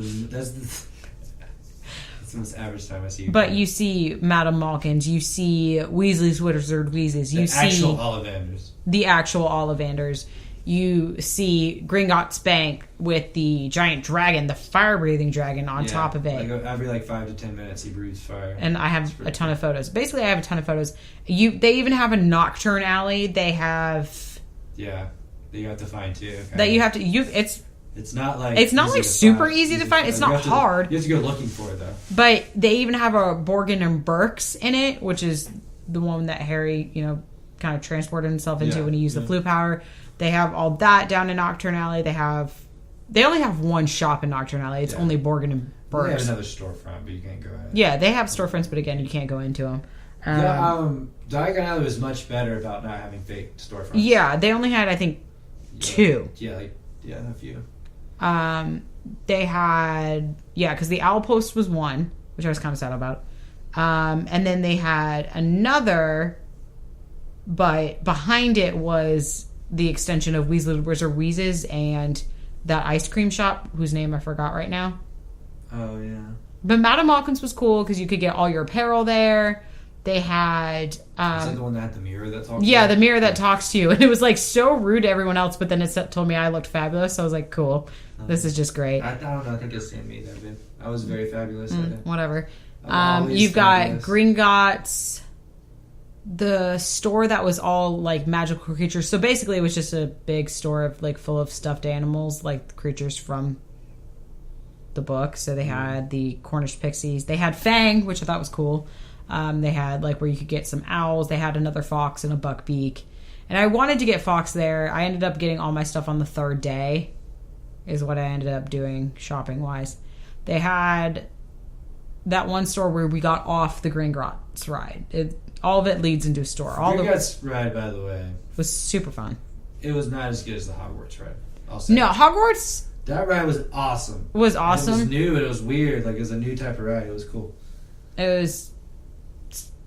the the most average time I see.
But you see Madame Malkins, you see Weasley's Wizard Wheezes, you see
actual Ollivanders.
The actual Ollivanders. You see Gringotts Bank with the giant dragon, the fire-breathing dragon on top of it.
Like every 5 to 10 minutes, he breathes fire.
And I have a ton of photos. Basically, I have a ton of photos. They even have a Nocturne Alley. They have...
Yeah, that you have to find too.
That you have to...
It's not like
super easy to find. It's not hard.
You have to go looking for it though.
But they even have a Borgin and Burke's in it, which is the one that Harry, kind of transported himself into when he used the flue power. They have all that down in Nocturne Alley. They only have one shop in Nocturne Alley. It's only Borgin and Burke's.
They have another storefront, but you can't go in.
Yeah, they have storefronts, but again, you can't go into them.
Diagon Alley was much better about not having fake storefronts.
Yeah, they only had, I think, 2.
Yeah, a few.
They had, because the Owl Post was 1, which I was kind of sad about. And then they had another, but behind it was the extension of Weasley Wizard Wheezes and that ice cream shop whose name I forgot right now.
Oh, yeah.
But Madame Malkins was cool because you could get all your apparel there. They had...
Is that the one that had the mirror that talks to you?
Yeah, the mirror that talks to you. And it was so rude to everyone else, but then it told me I looked fabulous. So I was like, cool. This is just great.
I don't know. I think it's the same me there, babe. I was very fabulous.
Whatever.
You've
got Gringotts, the store that was all magical creatures. So basically, it was just a big store of full of stuffed animals, like the creatures from the book. So they had the Cornish pixies. They had Fang, which I thought was cool. They had where you could get some owls. They had another fox and a buckbeak. And I wanted to get fox there. I ended up getting all my stuff on the 3rd day, is what I ended up doing shopping wise. They had that one store where we got off the Gringotts ride. All of it leads into a store.
Gringotts ride, by the way,
was super fun.
It was not as good as the Hogwarts ride. I'll say
no, Hogwarts.
That ride was awesome.
It was awesome.
And it was new. It was weird. It was a new type of ride. It was cool.
It was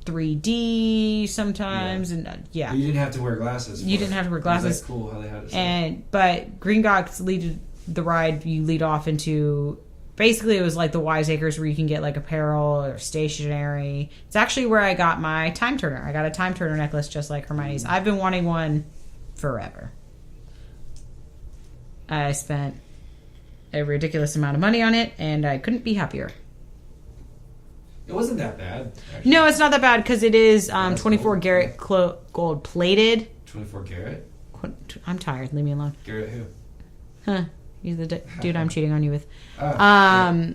3D sometimes, and
You didn't have to wear glasses.
You didn't have to wear glasses.
It was cool how they had it.
But Gringotts lead the ride. You lead off into basically it was like the Wiseacres where you can get apparel or stationery. It's actually where I got my time turner. I got a time turner necklace just like Hermione's. I've been wanting one forever. I spent a ridiculous amount of money on it, and I couldn't be happier.
It wasn't that bad, actually.
No, it's not that bad because it is 24 Garrett gold plated.
24 Garrett?
I'm tired. Leave me alone.
Garrett who?
Huh. He's the dude I'm cheating on you with.
Yeah.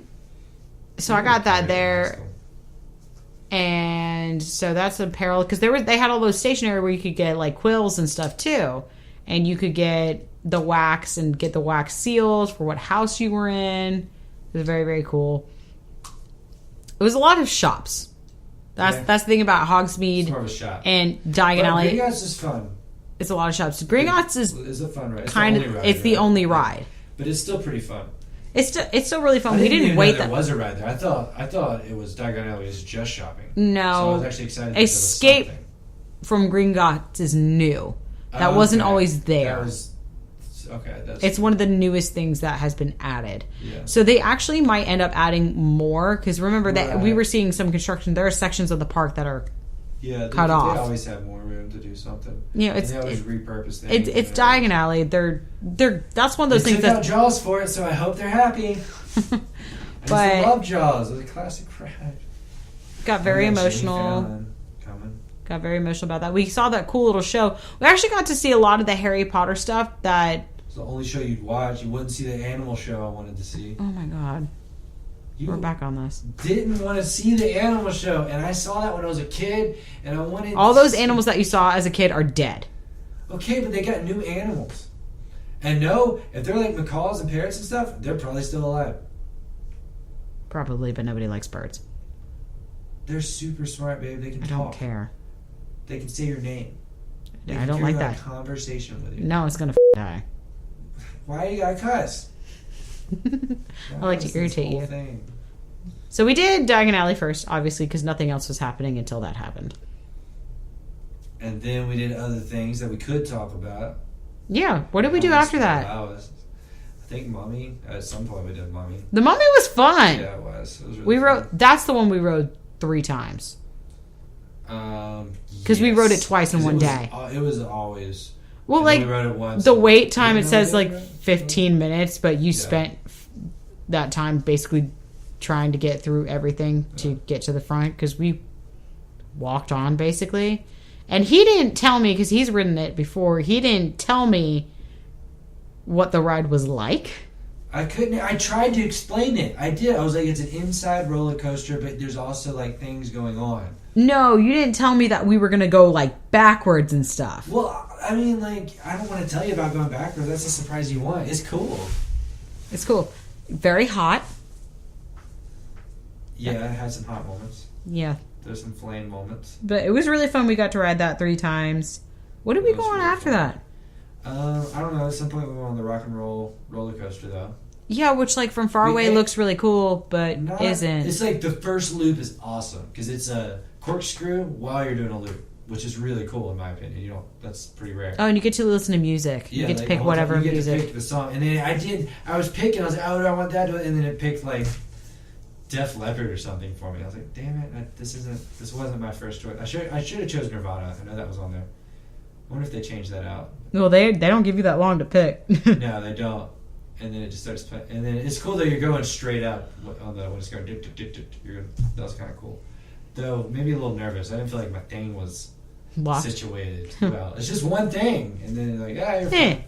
So I got that there. And so that's apparel. Because they had all those stationery where you could get quills and stuff too. And you could get the wax and get the wax seals for what house you were in. It was very, very cool. It was a lot of shops. That's the thing about Hogsmeade
It's more of a shop.
and Diagon Alley.
Gringotts is fun.
It's a lot of shops. Gringotts is
a fun ride.
it's the only ride.
But it's still pretty fun.
It's still really fun. We didn't
even
wait
know there was a ride there. I thought it was Diagon Alley was just shopping.
No.
So I was actually excited.
Escape from Gringotts is new. That wasn't always there. It's one of the newest things that has been added.
Yeah.
So they actually might end up adding more because remember that we were seeing some construction. There are sections of the park that are cut off.
They always have more room to do something.
Yeah,
they always repurpose things.
It's Diagon Alley. That's one of those things
that took out Jaws for it, so I hope they're happy. I love Jaws. It was a classic ride.
Got very emotional. Got very emotional about that. We saw that cool little show. We actually got to see a lot of the Harry Potter stuff that...
It's the only show you'd watch. You wouldn't see the animal show I wanted to see.
Oh my god. We're back on this.
Didn't want to see the animal show, and I saw that when I was a kid, and I wanted...
All those animals that you saw as a kid are dead.
Okay, but they got new animals. And no, if they're like macaws and parrots and stuff, they're probably still alive.
Probably, but nobody likes birds.
They're super smart, babe. They can talk.
I don't care.
They can say your name.
I don't like that.
Conversation with you.
No, it's gonna die.
Why you gotta cuss?
I like to irritate you. So we did Diagon Alley first, obviously, because nothing else was happening until that happened.
And then we did other things that we could talk about.
Yeah, what did we do after that?
I think Mummy. At some point we did Mummy.
The Mummy was fun.
Yeah, it was. It was really
We
fun.
rode. That's the one we rode 3 times. Because we rode it twice in
'Cause
one
it was,
day.
It was always.
Well,
and
like
then we rode it once.
the wait time, it
Yeah,
says
yeah,
like
yeah.
15 minutes, but you spent that time basically trying to get through everything to get to the front because we walked on basically. And he didn't tell me, because he's ridden it before, he didn't tell me what the ride was like.
I couldn't. I tried to explain it. I did. I was like, it's an inside roller coaster, but there's also like things going on.
No, you didn't tell me that we were going to go like backwards and stuff.
Well, I mean, like, I don't want to tell you about going backwards. That's a surprise you want. It's cool.
It's cool. Very hot.
Yeah, it had some hot moments.
Yeah.
There's some flame moments.
But it was really fun. We got to ride that 3 times. What did we
It was
go on
really
after
fun.
that?
I don't know. At some point we went on the rock and roll roller coaster, though.
Yeah, which like from far
We
away
ate-
looks really cool, but isn't.
It's like the first loop is awesome because it's a corkscrew while you're doing a loop, which is really cool in my opinion. You know, that's pretty rare.
Oh, and you get to listen to music. You get to
like,
pick
the whole
whatever
time you
music.
get to pick the song, and then I was picking. I was like, oh, do I want that? And then it picked like Def Leppard or something for me. I was like, damn it, this wasn't my first choice. I should have chosen Nirvana. I know that was on there. I wonder if they changed that out.
Well, they don't give you that long to pick.
No, they don't. And then it just starts playing. And then it's cool that you're going straight up on the when it's going. That was kind of cool. Though maybe a little nervous. I didn't feel like my thing was
Locked.
situated well. It's just one thing, and then like, you're
Eh.
fine.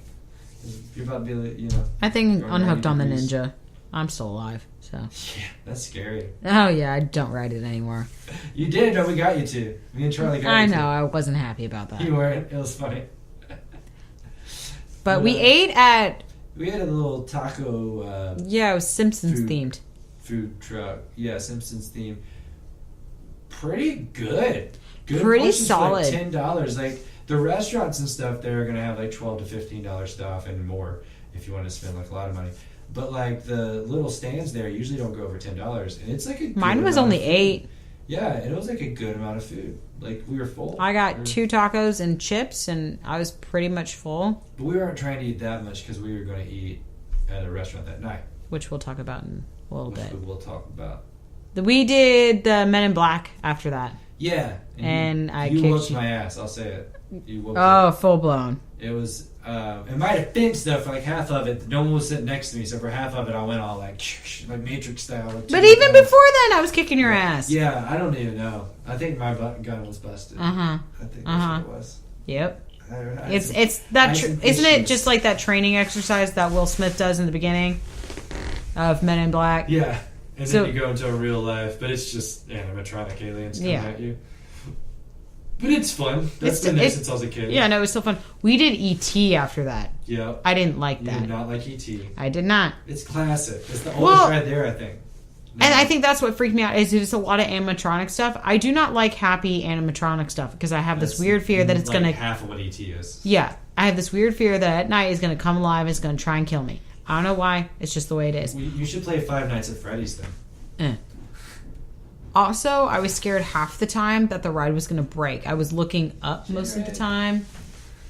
You're about to be, you know.
I think
Going
unhooked
90
on the
degrees.
Ninja. I'm still alive, so.
Yeah, that's scary.
Oh yeah, I don't ride it anymore.
You did, no, we got you to. Me and Charlie got
I
you
know,
to.
I wasn't happy about that.
You weren't. It was funny.
But we ate at,
We had a little taco
yeah, it was Simpsons
Food.
themed.
food truck. Yeah, Simpsons theme. Pretty good. Good
Pretty
portions for,
solid.
like $10. Like the restaurants and stuff there are gonna have like $12 to $15 stuff and more if you want to spend like a lot of money. But like the little stands there usually don't go over $10, and it's like a good
Mine was
amount
only
of food.
8.
Yeah, and it was like a good amount of food. Like we were full.
I
We
got
were-
2 tacos and chips, and I was pretty much full,
But we weren't trying to eat that much because we were going to eat at a restaurant that night,
which we'll talk about in a little
which
bit.
we will talk about.
We did the Men in Black after that.
Yeah,
And I
you
kicked
whooped
you.
my ass. I'll say it. You whooped
Oh, full blown.
it. It was. In my defense, though, for like half of it, no one was sitting next to me. So for half of it, I went all like Matrix style. Like,
But even before then, I was kicking your ass.
Yeah, I don't even know. I think my gun was busted.
Uh-huh.
I think
Uh-huh.
that's what it was.
Yep.
I
It's
had
it's that
I had
tr-
some
isn't it
issues.
just like that training exercise that Will Smith does in the beginning of Men in Black?
Yeah, and
So-
then you go into a real life, but it's just animatronic aliens coming
Yeah.
at you. But it's fun. That's been there since I was a kid.
Yeah, no, it was still fun. We did E.T. after that.
Yeah.
I didn't like
You
that.
did not like E.T.
I did not.
It's classic. It's the oldest
Well-
ride there, I think.
And I think that's what freaked me out is it's a lot of animatronic stuff. I do not like happy animatronic stuff because I have this
That's
weird fear that it's
like
going to...
half of what E.T. is.
Yeah, I have this weird fear that at night it's going to come alive and it's going to try and kill me. I don't know why. It's just the way it is.
You should play Five Nights at Freddy's then.
Also, I was scared half the time that the ride was going to break. I was looking up most of the time,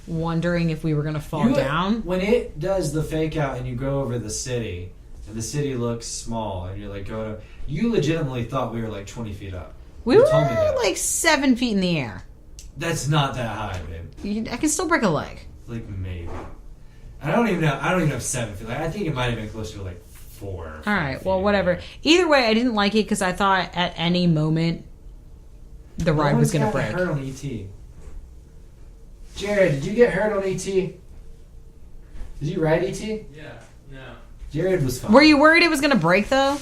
wondering if we were going to fall down.
When it does the fake out and you go over the city, and the city looks small, and you're like going, you legitimately thought we were like 20 feet up.
We
You
were
told me that.
like 7 feet in the air.
That's not that high, babe.
I can still break a leg.
Like maybe. I don't even know. I don't even have 7 feet. Like, I think it might have been closer to like 4.
All right, well, whatever. Either way, I didn't like it because I thought at any moment the ride was going to break.
Hurt on ET. Jared, did you get hurt on ET? Did you ride ET?
Yeah, no.
Jared was fine.
Were you worried it was going to break, though?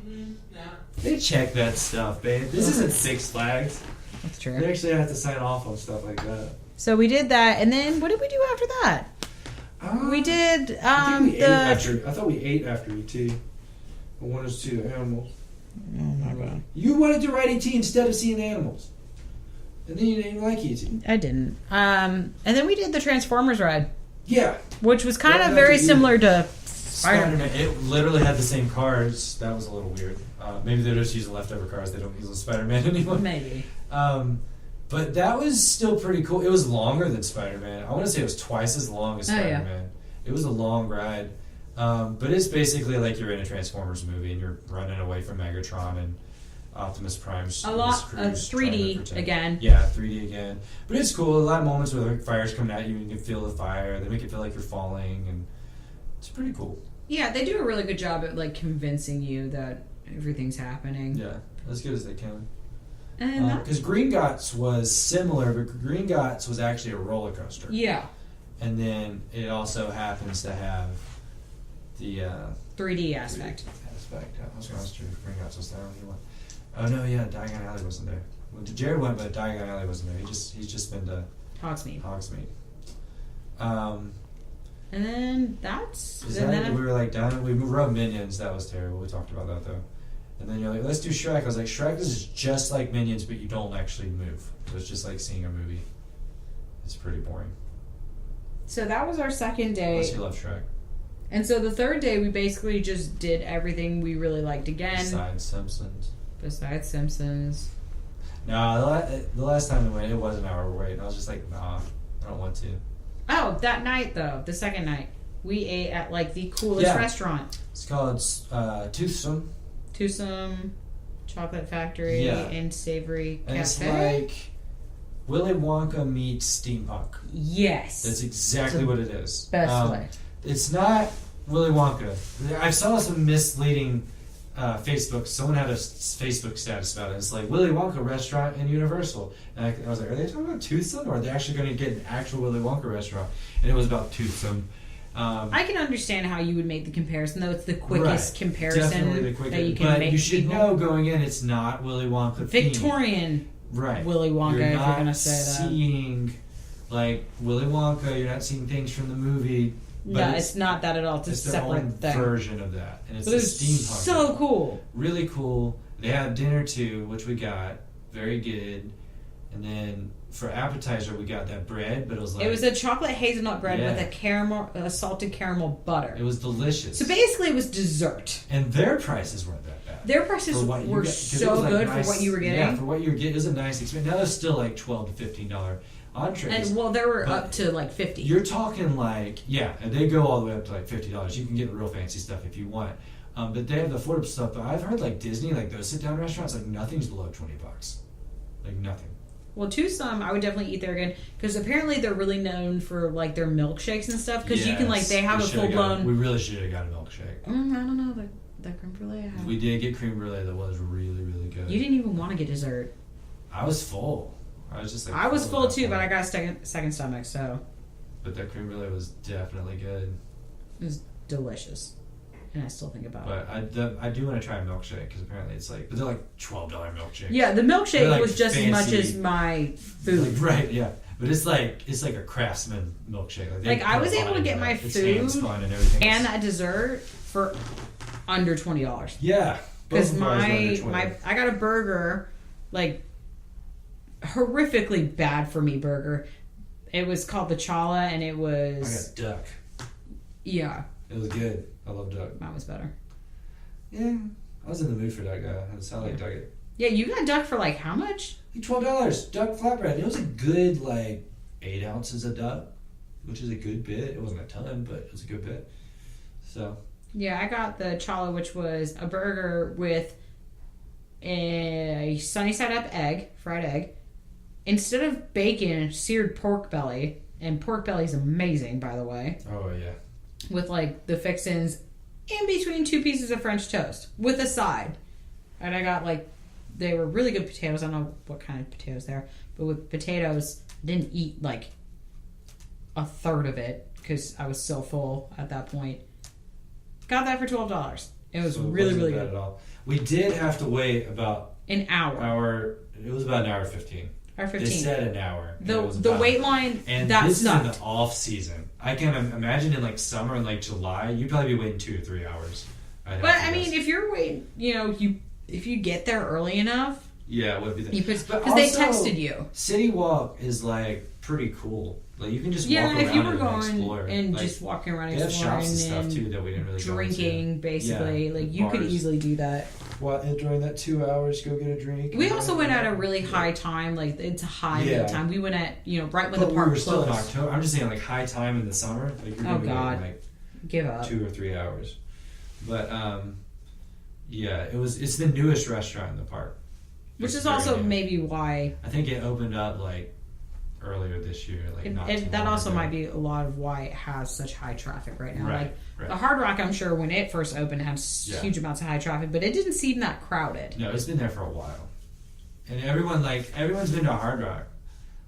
No.
They check that stuff, babe. This isn't Six Flags.
That's
They
true.
actually have to sign off on stuff like that.
So we did that, and then what did we do after that? We did
I think we ate
the...
after. I thought we ate after ET. I wanted to see the animals.
Oh, my God.
You wanted to ride ET instead of seeing the animals, and then you didn't even like ET.
I didn't. And then we did the Transformers ride,
Yeah,
which was kind
Yeah,
of
that's
very
what you-
similar to
Spider-Man. It literally had the same cars. That was a little weird. Maybe they're just using leftover cars. They don't use the Spider-Man anymore.
Maybe.
But that was still pretty cool. It was longer than Spider-Man. I want to say it was twice as long as
Oh, yeah.
Spider-Man. It was a long ride. But it's basically like you're in a Transformers movie and you're running away from Megatron and Optimus Prime's
A lot
crew's
3D
trying to protect-
again.
Yeah, 3D again. But it's cool. A lot of moments where the fire's coming at you and you can feel the fire. They make it feel like you're falling, and it's pretty cool.
Yeah, they do a really good job at like convincing you that everything's happening.
Yeah, as good as they can.
And that,
Because Green Gots was similar, but Green Gots was actually a roller coaster.
yeah,
And then it also happens to have the
3D aspect.
aspect. I was going to ask you if Green Gots was there. He went. Oh no, yeah, Diagon Alley wasn't there. Well, Jared went, but Diagon Alley wasn't there. He's just been to
Hogsmeade.
Hogsmeade.
And then that's
Is
and
that
then
we were like done? We rode Minions. That was terrible. We talked about that though. And then you're like, let's do Shrek. I was like, Shrek is just like Minions, but you don't actually move. So it's just like seeing a movie. It's pretty boring.
so that was our second day.
Unless you love Shrek.
And so the third day, we basically just did everything we really liked again.
Besides Simpsons.
Besides Simpsons.
No, the last time we went, it was an hour wait. And I was just like, nah, I don't want to.
Oh, that night, though, the second night, we ate at, like, the coolest
Yeah.
restaurant.
It's called Toothsome.
Twosome Chocolate Factory
Yeah.
and Savory
And it's
Cafe.
like Willy Wonka meets steampunk.
Yes.
That's exactly what it is.
Best way.
It's not Willy Wonka. I saw some misleading Facebook. Someone had a Facebook status about it. It's like Willy Wonka restaurant in Universal, and I was like, are they talking about Toothsome, or are they actually going to get an actual Willy Wonka restaurant? And it was about Toothsome.
I can understand how you would make the comparison, though. It's the quickest
Right.
comparison
Definitely the quickest.
that you can
but
make.
you should
people.
know going in, it's not Willy Wonka themed.
Victorian
Right.
Willy Wonka,
You're
if
not
you're going to say that.
seeing like Willy Wonka. You're not seeing things from the movie. But
No, it's not that at all. It's a
It's their own
separate thing.
version of that, and it's
But
a
it's
steampunk.
so
version.
cool.
Really cool. They had dinner too, which we got. Very good. And then for appetizer, we got that bread, but it was like
It was a chocolate hazelnut bread
Yeah.
with a salted caramel butter.
it was delicious.
So basically, it was dessert.
And their prices weren't that bad.
Their prices
For what you
were
get- 'cause it
so
was, like,
good
nice-
for what you were getting.
Yeah, for what you were getting, it was a nice experience. Now they're still like $12 to $15 entrees.
And well, they were
But
up to like 50.
You're talking like, yeah, and they go all the way up to like $50. You can get real fancy stuff if you want. But they have the affordable stuff. But I've heard like Disney, like those sit down restaurants, like nothing's below $20. Like nothing.
Well, Twosome, I would definitely eat there again because apparently they're really known for like their milkshakes and stuff. Because you can like they have a full blown.
We really should have got a milkshake.
I don't know the creme brulee. I have.
We did get creme brulee that was really, really good.
You didn't even want to get dessert.
I was full. I was just like.
I was full
at that
too, but I
point.
got a second stomach, so
But that creme brulee was definitely good.
it was delicious, and I still think about it.
But I do want to try a milkshake because apparently it's like, but they're like $12 milkshakes.
Yeah, the milkshake
They're, like,
was just as much
fancy-
as my food.
Like, right, yeah. But it's like a Craftsman milkshake. They
Like, I
put
was
a
able
lot
to get
into
my
that. It's hand
food
spun and everything.
And that dessert for under $20.
Yeah.
Because
both of ours were under 20.
I got a burger, like horrifically bad for me burger. It was called the Chala, and it
I
was
got duck.
yeah,
It was good. I love duck.
mine was better.
Yeah. I was in the mood for duck. It sounded like duck.
Yeah, you got duck for like how much?
Like $12. Duck flatbread. It was a good like 8 ounces of duck, which is a good bit. It wasn't a ton, but it was a good bit. So
Yeah, I got the Chala, which was a burger with a sunny side up egg, fried egg. Instead of bacon, seared pork belly. And pork belly is amazing, by the way.
oh yeah.
With like the fixins in between 2 pieces of French toast with a side. And I got like, they were really good potatoes. I don't know what kind of potatoes they are. But with potatoes, I didn't eat like a third of it because I was so full at that point. Got that for $12. It was
So
really,
wasn't
really
bad
good.
at all. We did have to wait about
An hour.
It was about an hour 15.
Hour
They
15.
said an hour. and it
The
was
the
about-
wait line,
And
that
this is in
sucked.
the off season. I can imagine in like summer and like July, you'd probably be waiting 2 to 3 hours.
But I mean, if you're waiting, if you get there early enough,
yeah, it would be.
because
But
they
also,
texted you.
City Walk is like pretty cool. Like you can just walk
Yeah,
around
if you were
and
going
explore.
and
Like,
just walking around
they have
exploring
shops and stuff
and
too that we didn't really go
drinking,
into.
basically,
Yeah,
like you could
bars.
easily do that.
What during that 2 hours, go get a drink.
We also went at a really high time, like it's a high
Yeah.
mid time. We went at right when
But
the
we
park
were still in
closed.
October. I'm just saying, like high time in the summer. Like you're
Oh,
gonna be
God.
like
give up.
2 or 3 hours. But yeah, it's the newest restaurant in the park.
Which
It's
is
very
also
new.
maybe why.
I think it opened up like earlier this year. Like not too
That
long
also
ago.
might be a lot of why it has such high traffic right now.
Right,
Like
right.
the Hard Rock, I'm sure when it first opened had
Yeah.
huge amounts of high traffic, but it didn't seem that crowded.
No, it's been there for a while, and everyone's been to Hard Rock.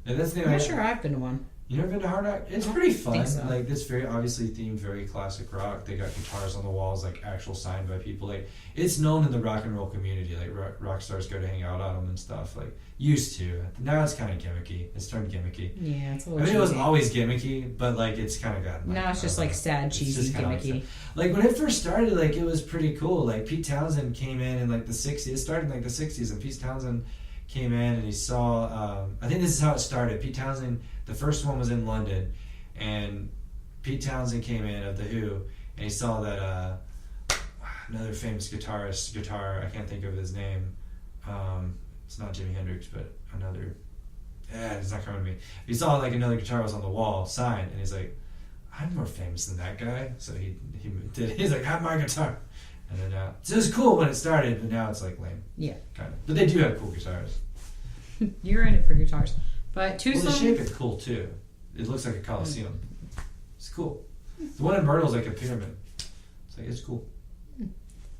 And that's the thing.
I'm not
I-
sure I've been to one.
You never been to Hard Rock? It's
I don't
pretty fun.
think so.
Like it's very obviously themed, very classic rock. They got guitars on the walls, like actual signed by people. Like it's known in the rock and roll community. Like rock stars go to hang out on them and stuff. Like used to. Now it's kind of gimmicky. It's turned gimmicky.
Yeah, it's a
I
little
mean, it was
cheesy.
always gimmicky, but like it's kind of gotten. Like,
Now it's just
I don't
like
know.
sad,
It's
cheesy,
just kinda like
gimmicky.
like when it first started, like it was pretty cool. Like Pete Townsend came in like the '60s. It started in like the '60s, and Pete Townsend came in and he saw. I think this is how it started. Pete Townsend, the first one was in London, and Pete Townsend came in of the Who, and he saw that another famous guitar. I can't think of his name. It's not Jimi Hendrix, but another. It's not coming to me. He saw like another guitar was on the wall signed, and he's like, I'm more famous than that guy. So he did. He's like, have my guitar. And then so it was cool when it started, but now it's like lame.
Yeah.
Kind of. But they do have cool guitars.
You're in it for guitars. But
Well,
Tucson.
the shape is cool too. It looks like a coliseum. It's cool. The one in Myrtle's like a pyramid. It's like it's cool.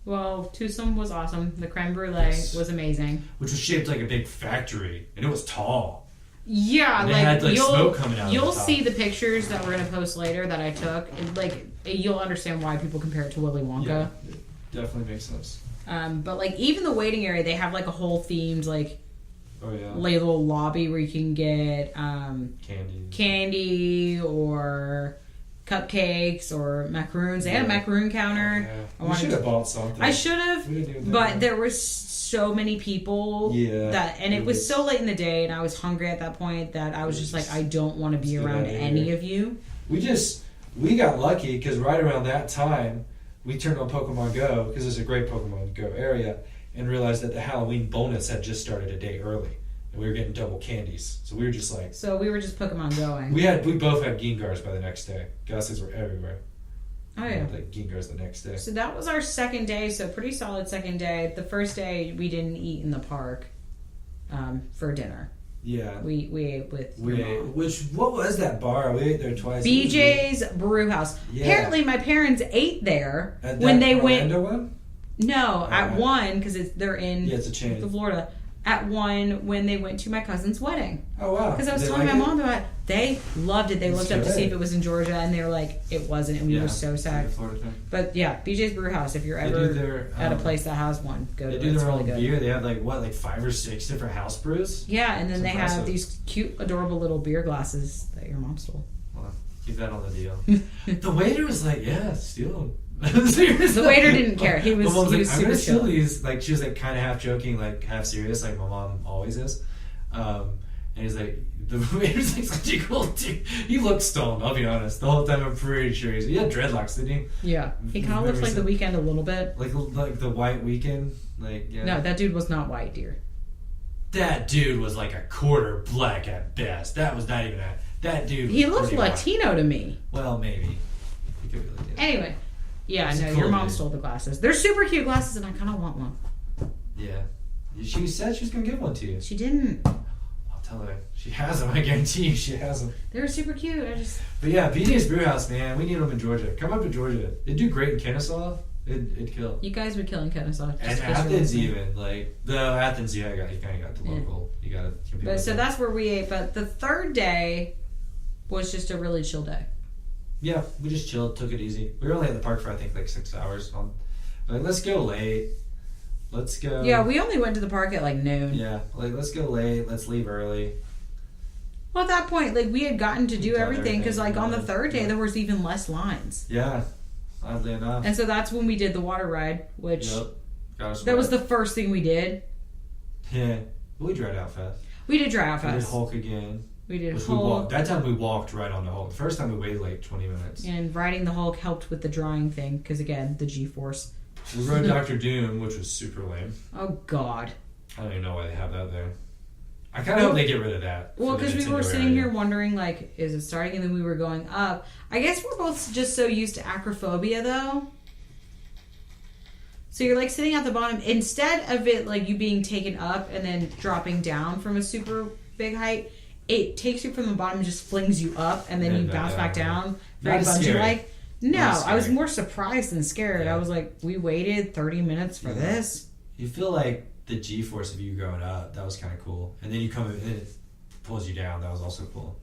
Well, Tucson was awesome. The creme brulee
Yes.
was amazing.
Which was shaped like a big factory, and it was tall.
Yeah,
And they
like,
had, like,
you'll
smoke coming out of
you'll
the top.
see the pictures that we're gonna post later that I took. Like you'll understand why people compare it to Willy Wonka.
Yeah, it definitely makes sense.
But like even the waiting area, they have like a whole themed like
Oh yeah.
little lobby where you can get
Candy.
candy or cupcakes or macaroons. They had a macaroon counter.
Oh, yeah.
I
We
wanted
should
to-
have bought something.
I should have,
We didn't do that.
but there were so many people.
Yeah.
And it was so late in the day, and I was hungry at that point that I was just like, I don't want to be
Let's get
around
out of
any
here.
of you.
We got lucky because right around that time we turned on Pokemon Go because it's a great Pokemon Go area and realized that the Halloween bonus had just started a day early and we were getting double candies. So we were just like,
So we were just Pokemon going.
we both had Gengars by the next day. Gusses were everywhere.
Oh
We
yeah.
had, like Gengars the next day.
So that was our second day. So pretty solid second day. The first day we didn't eat in the park for dinner.
Yeah.
We ate with your mom.
What was that bar? We ate there twice.
BJ's Brew House.
Yeah.
Apparently, my parents ate there
At
when
that
they went.
Orlando one?
No, at
Okay.
one because they're in
Yeah, it's a chain.
Florida. At one when they went to my cousin's wedding.
Oh wow.
Because I was
Did they
telling
like
my
it?
mom about it. They loved it. They
That's
looked up to see
good.
if it was in Georgia, and they were like, it wasn't, and we were so
It's
sad.
like a Florida thing.
But yeah, BJ's Brew House. If you're
They do
ever
their,
at a place that has one, go
They
to
do
it. It's
their
really
own
good.
beer. They have like 5 or 6 different house brews.
Yeah, and then
It's
they have
impressive.
these cute, adorable little beer glasses that your mom stole.
Well, keep that on the deal. The waiter was like, "Yeah, steal them."
The waiter didn't care. He was
My mom's
he
like,
was
"I'm
super
gonna steal
chill.
these." Like she was like kind of half joking, like half serious, like my mom always is. And he's like, the waiter's like such a cool dude. He looked stoned. I'll be honest. The whole time, I'm pretty sure he had dreadlocks, didn't he?
Yeah, he kind of
Never
looks like
seen-
The Weeknd a little bit.
Like the White Weekend. Like yeah.
No, that dude was not white, dear.
That dude was like a quarter black at best. That was not even that dude.
He
was
looked
pretty white.
Latino to me.
Well, maybe. He could be Latino.
Anyway, yeah,
He's
no,
a
your
cool
mom
dude.
stole the glasses. They're super cute glasses, and I kind of want one.
Yeah. She said she was gonna give one to you.
She didn't.
I'll tell her. She has them. I guarantee you, she has them.
They were super cute. I just
But yeah, BJ's Brewhouse, man. We need them in Georgia. Come up to Georgia. They do great in Kennesaw. It'd kill.
you guys would kill in Kennesaw. just
And
because you're
Athens
listening.
even. Like, the Athens, yeah, you kind of got the
Yeah.
local. You got to compete
But
with
so
them.
that's where we ate. But the third day was just a really chill day.
Yeah, we just chilled, took it easy. We were only at the park for, I think, like 6 hours. Like, let's go late. Let's go.
Yeah, we only went to the park at like noon.
Yeah, like, let's go late. Let's leave early.
Well, at that point, like we had gotten to do
Done
everything because, like, on the
everything,
third day
yeah.
there was even less lines,
Yeah, oddly enough.
and so that's when we did the water ride, which
Yep. Got us
that was
wet.
the first thing we did.
Yeah, we dried out fast.
We did dry out
We did
fast.
Hulk again.
We did
Which we
Hulk,
walked. That time we walked right on the Hulk. The first time we waited like 20 minutes.
and riding the Hulk helped with the drying thing because again, the G-force.
We rode Dr. Doom, which was super lame.
Oh God.
I don't even know why they have that there. I kind of hope they get rid of that.
Well,
for the
because we were
Nintendo
sitting
area.
here wondering, like, is it starting? And then we were going up. I guess we're both just so used to acrophobia, though. So you're, like, sitting at the bottom. Instead of it, like, you being taken up and then dropping down from a super big height, it takes you from the bottom and just flings you up, and then
And
you
then
bounce back down. Very
Not as scary.
bungee-like. No,
Not as
I was
scary.
more surprised than scared.
Yeah.
I was like, we waited 30 minutes for this?
You feel like the G-force of you growing up. That was kind of cool. And then you come and it pulls you down. That was also cool.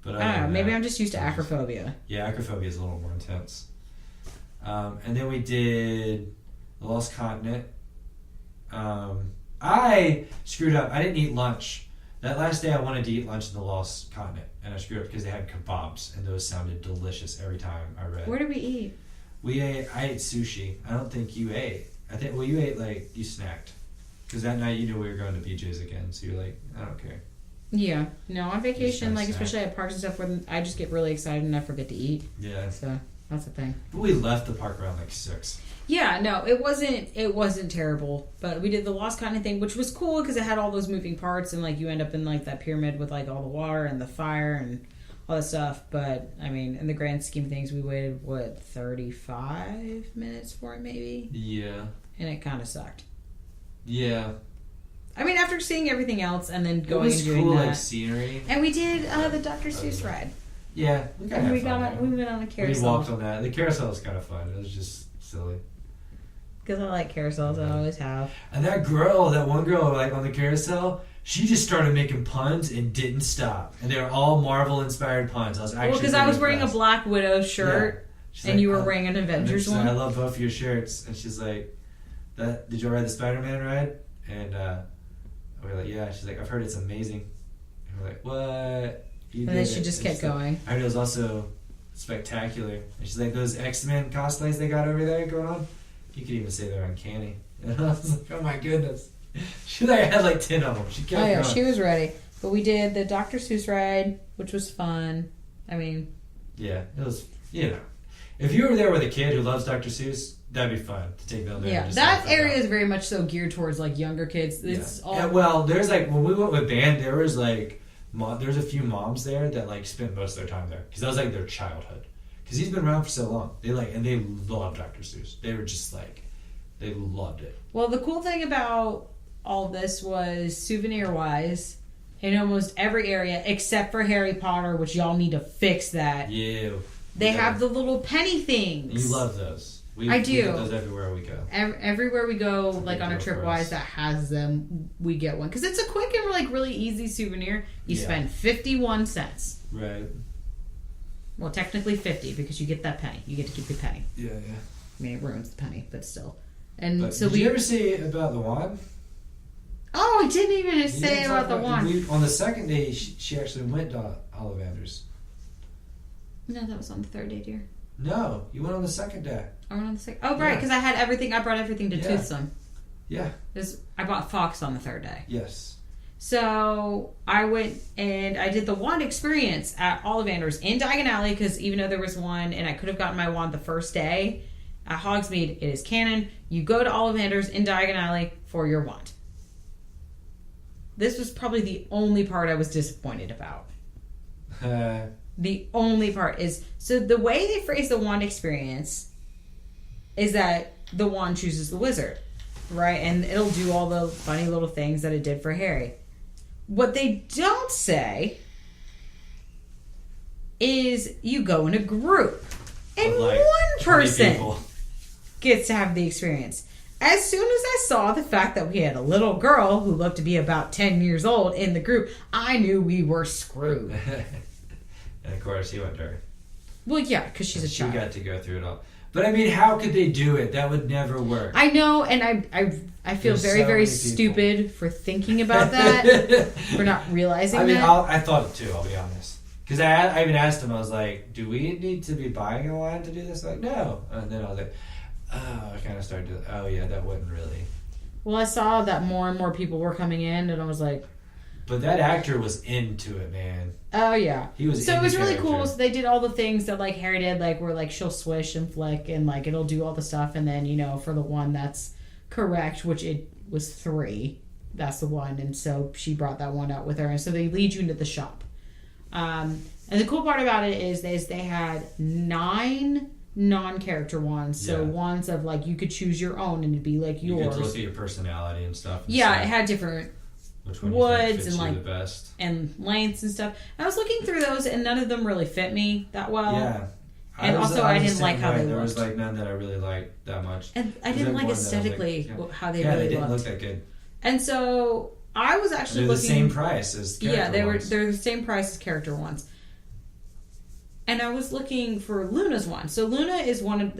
But
I don't know. Maybe I'm just used to acrophobia.
Yeah, acrophobia is a little more intense. And then we did the Lost Continent. I screwed up. I didn't eat lunch. That last day I wanted to eat lunch in the Lost Continent. And I screwed up because they had kebabs. And those sounded delicious every time I read.
Where did we eat?
I ate sushi. I don't think you ate. You ate, like, you snacked. Because that night you knew we were going to BJ's again. So you're like, I don't care.
Yeah. No, on vacation,
Just
like,
snack.
especially at parks and stuff, where I just get really excited and I forget to eat.
Yeah.
So, that's the thing.
But we left the park around like 6.
Yeah, no, it wasn't terrible. But we did the Lost Continent thing, which was cool because it had all those moving parts and, like, you end up in, like, that pyramid with, like, all the water and the fire and all that stuff. But, I mean, in the grand scheme of things, we waited, 35 minutes for it, maybe?
Yeah.
And it kind of sucked.
Yeah.
I mean, after seeing everything else and then
It
going
was
and doing
cool,
that.
like, scenery.
And we did the Dr. Seuss ride.
Yeah. We got
And we
fun there.
went on a
We
carousel.
walked on that. The carousel was kind of fun. It was just silly.
Because I like carousels, I always have.
And that one girl, like, on the carousel, she just started making puns and didn't stop. And they were all Marvel-inspired puns. I was actually
Well, because I was
pretty
wearing a
impressed.
Black Widow shirt,
Yeah. She's
and
like,
you were
"Oh."
wearing an
And then
Avengers
she's like, I
one.
love both of your shirts. And she's like, did you ride the Spider-Man ride? And we were like, yeah. She's like, I've heard it's amazing. And we're like, what? You
And then
did
she
it.
just
And
kept
she's like,
going.
I heard it was also spectacular. And she's like, those X-Men cosplays they got over there going on, you could even say they're uncanny. And I was like, oh my goodness. She like had like 10 of them. She kept
Oh yeah,
going.
she was ready. But we did the Dr. Seuss ride, which was fun. I mean,
Yeah, it was, If you were there with a kid who loves Dr. Seuss, that'd be fun to take them there.
yeah,
and just
that
have fun
area
out.
is very much so geared towards like younger kids. It's all
Yeah, well, there's like when we went with band, there was like there's a few moms there that like spent most of their time there because that was like their childhood. Because he's been around for so long, they love Dr. Seuss. They were just like they loved it.
Well, the cool thing about all this was souvenir-wise, in almost every area except for Harry Potter, which y'all need to fix that.
Yeah,
They have the little penny things.
You love those.
I do.
We get those everywhere we go.
Everywhere we go,
It's a
like
big
on a
deal
trip
for
wise
us.
that has them, we get one because it's a quick and like really easy souvenir. You
Yeah.
spend 51 cents.
Right.
Well, technically 50 because you get that penny. You get to keep the penny.
Yeah.
I mean, it ruins the penny, but still. And
But
so
did you ever see about the wand?
Oh, I didn't even
You
say
didn't talk
about the wand.
on the second day, she actually went to Ollivander's.
No, that was on the third day, dear.
No, you went on the second day.
I went on the second. Oh, right,
Yeah.
because I had everything. I brought everything to
Yeah.
Toothsome.
Yeah.
I bought Fox on the third day.
Yes.
So I went and I did the wand experience at Ollivander's in Diagon Alley because even though there was one and I could have gotten my wand the first day at Hogsmeade, it is canon. You go to Ollivander's in Diagon Alley for your wand. This was probably the only part I was disappointed about. The only part is so the way they phrase the wand experience is that the wand chooses the wizard, right? And it'll do all the funny little things that it did for Harry. What they don't say is you go in a group and
Of, like,
one
20
person
people.
gets to have the experience. As soon as I saw the fact that we had a little girl who looked to be about 10 years old in the group, I knew we were screwed.
And of course, he went to her.
Well, yeah, because she's a
She
child.
got to go through it all. But I mean, how could they do it? That would never work.
I know, and I feel
There's
very,
so
very
many people.
stupid for thinking about that, for not realizing
I mean,
that.
I thought it too, I'll be honest. Because I even asked him, I was like, do we need to be buying a wand to do this? Like, no. And then I was like, oh, I kind of started to, oh yeah, that wouldn't really.
Well, I saw that more and more people were coming in, and I was like,
But that actor was into it, man.
oh yeah.
He was
So it
in
was
the
really
character.
cool. So they did all the things that like Harry did, like where like she'll swish and flick, and like it'll do all the stuff, and then for the one that's correct, which it was 3, that's the one. And so she brought that wand out with her. And so they lead you into the shop. And the cool part about it is they had 9 non-character wands. So wands of like you could choose your own and it'd be like yours.
You get to look at your personality and stuff. And
yeah, it had different
which one
woods and
you
like
the best.
and lengths and stuff. I was looking through those and none of them really fit me that well.
Yeah.
And I didn't like how they
There
looked.
was like none that I really liked that much.
And I didn't like aesthetically how they really
they didn't
looked.
look that good.
And so I was actually
they're
looking.
the same price as character ones.
They're the same price as character ones. And I was looking for Luna's one. So Luna is one of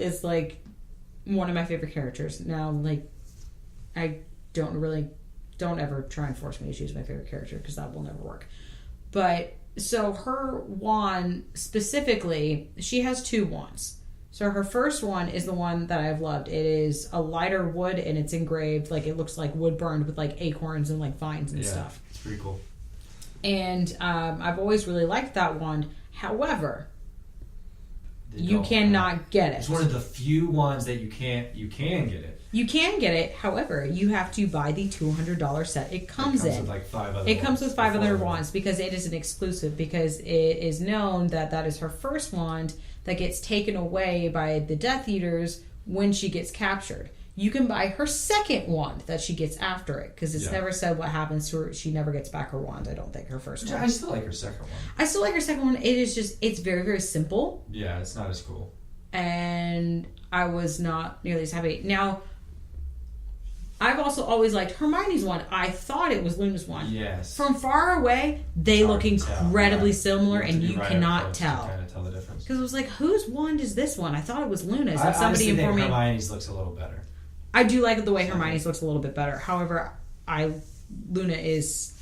my favorite characters. Now, like, I don't ever try and force me to choose my favorite character because that will never work. But so her wand specifically, she has 2 wands. So her first one is the one that I've loved. It is a lighter wood and it's engraved like it looks like wood burned with like acorns and like vines and stuff.
It's pretty cool.
And I've always really liked that wand. However, you cannot get it.
It's one of the few ones that you can get it.
You can get it. However, you have to buy the $200 set. It comes
with like 5 other.
It comes with 5 other wands because it is an exclusive. Because it is known that is her first wand that gets taken away by the Death Eaters when she gets captured. You can buy her second wand that she gets after it because it's never said what happens to her. She never gets back her wand. I don't think her first one.
I still like her second one.
I still like her second one. It is just it's very very simple.
Yeah, it's not as cool.
And I was not nearly as happy. Now, I've also always liked Hermione's one. I thought it was Luna's one.
Yes.
From far away, they look incredibly similar, and you cannot tell.
Kind of tell the difference.
Because it was like, whose wand is this one? I thought it was Luna's. And
somebody informed me. Hermione's looks a little better.
I do like the way Hermione's looks a little bit better. However, Luna is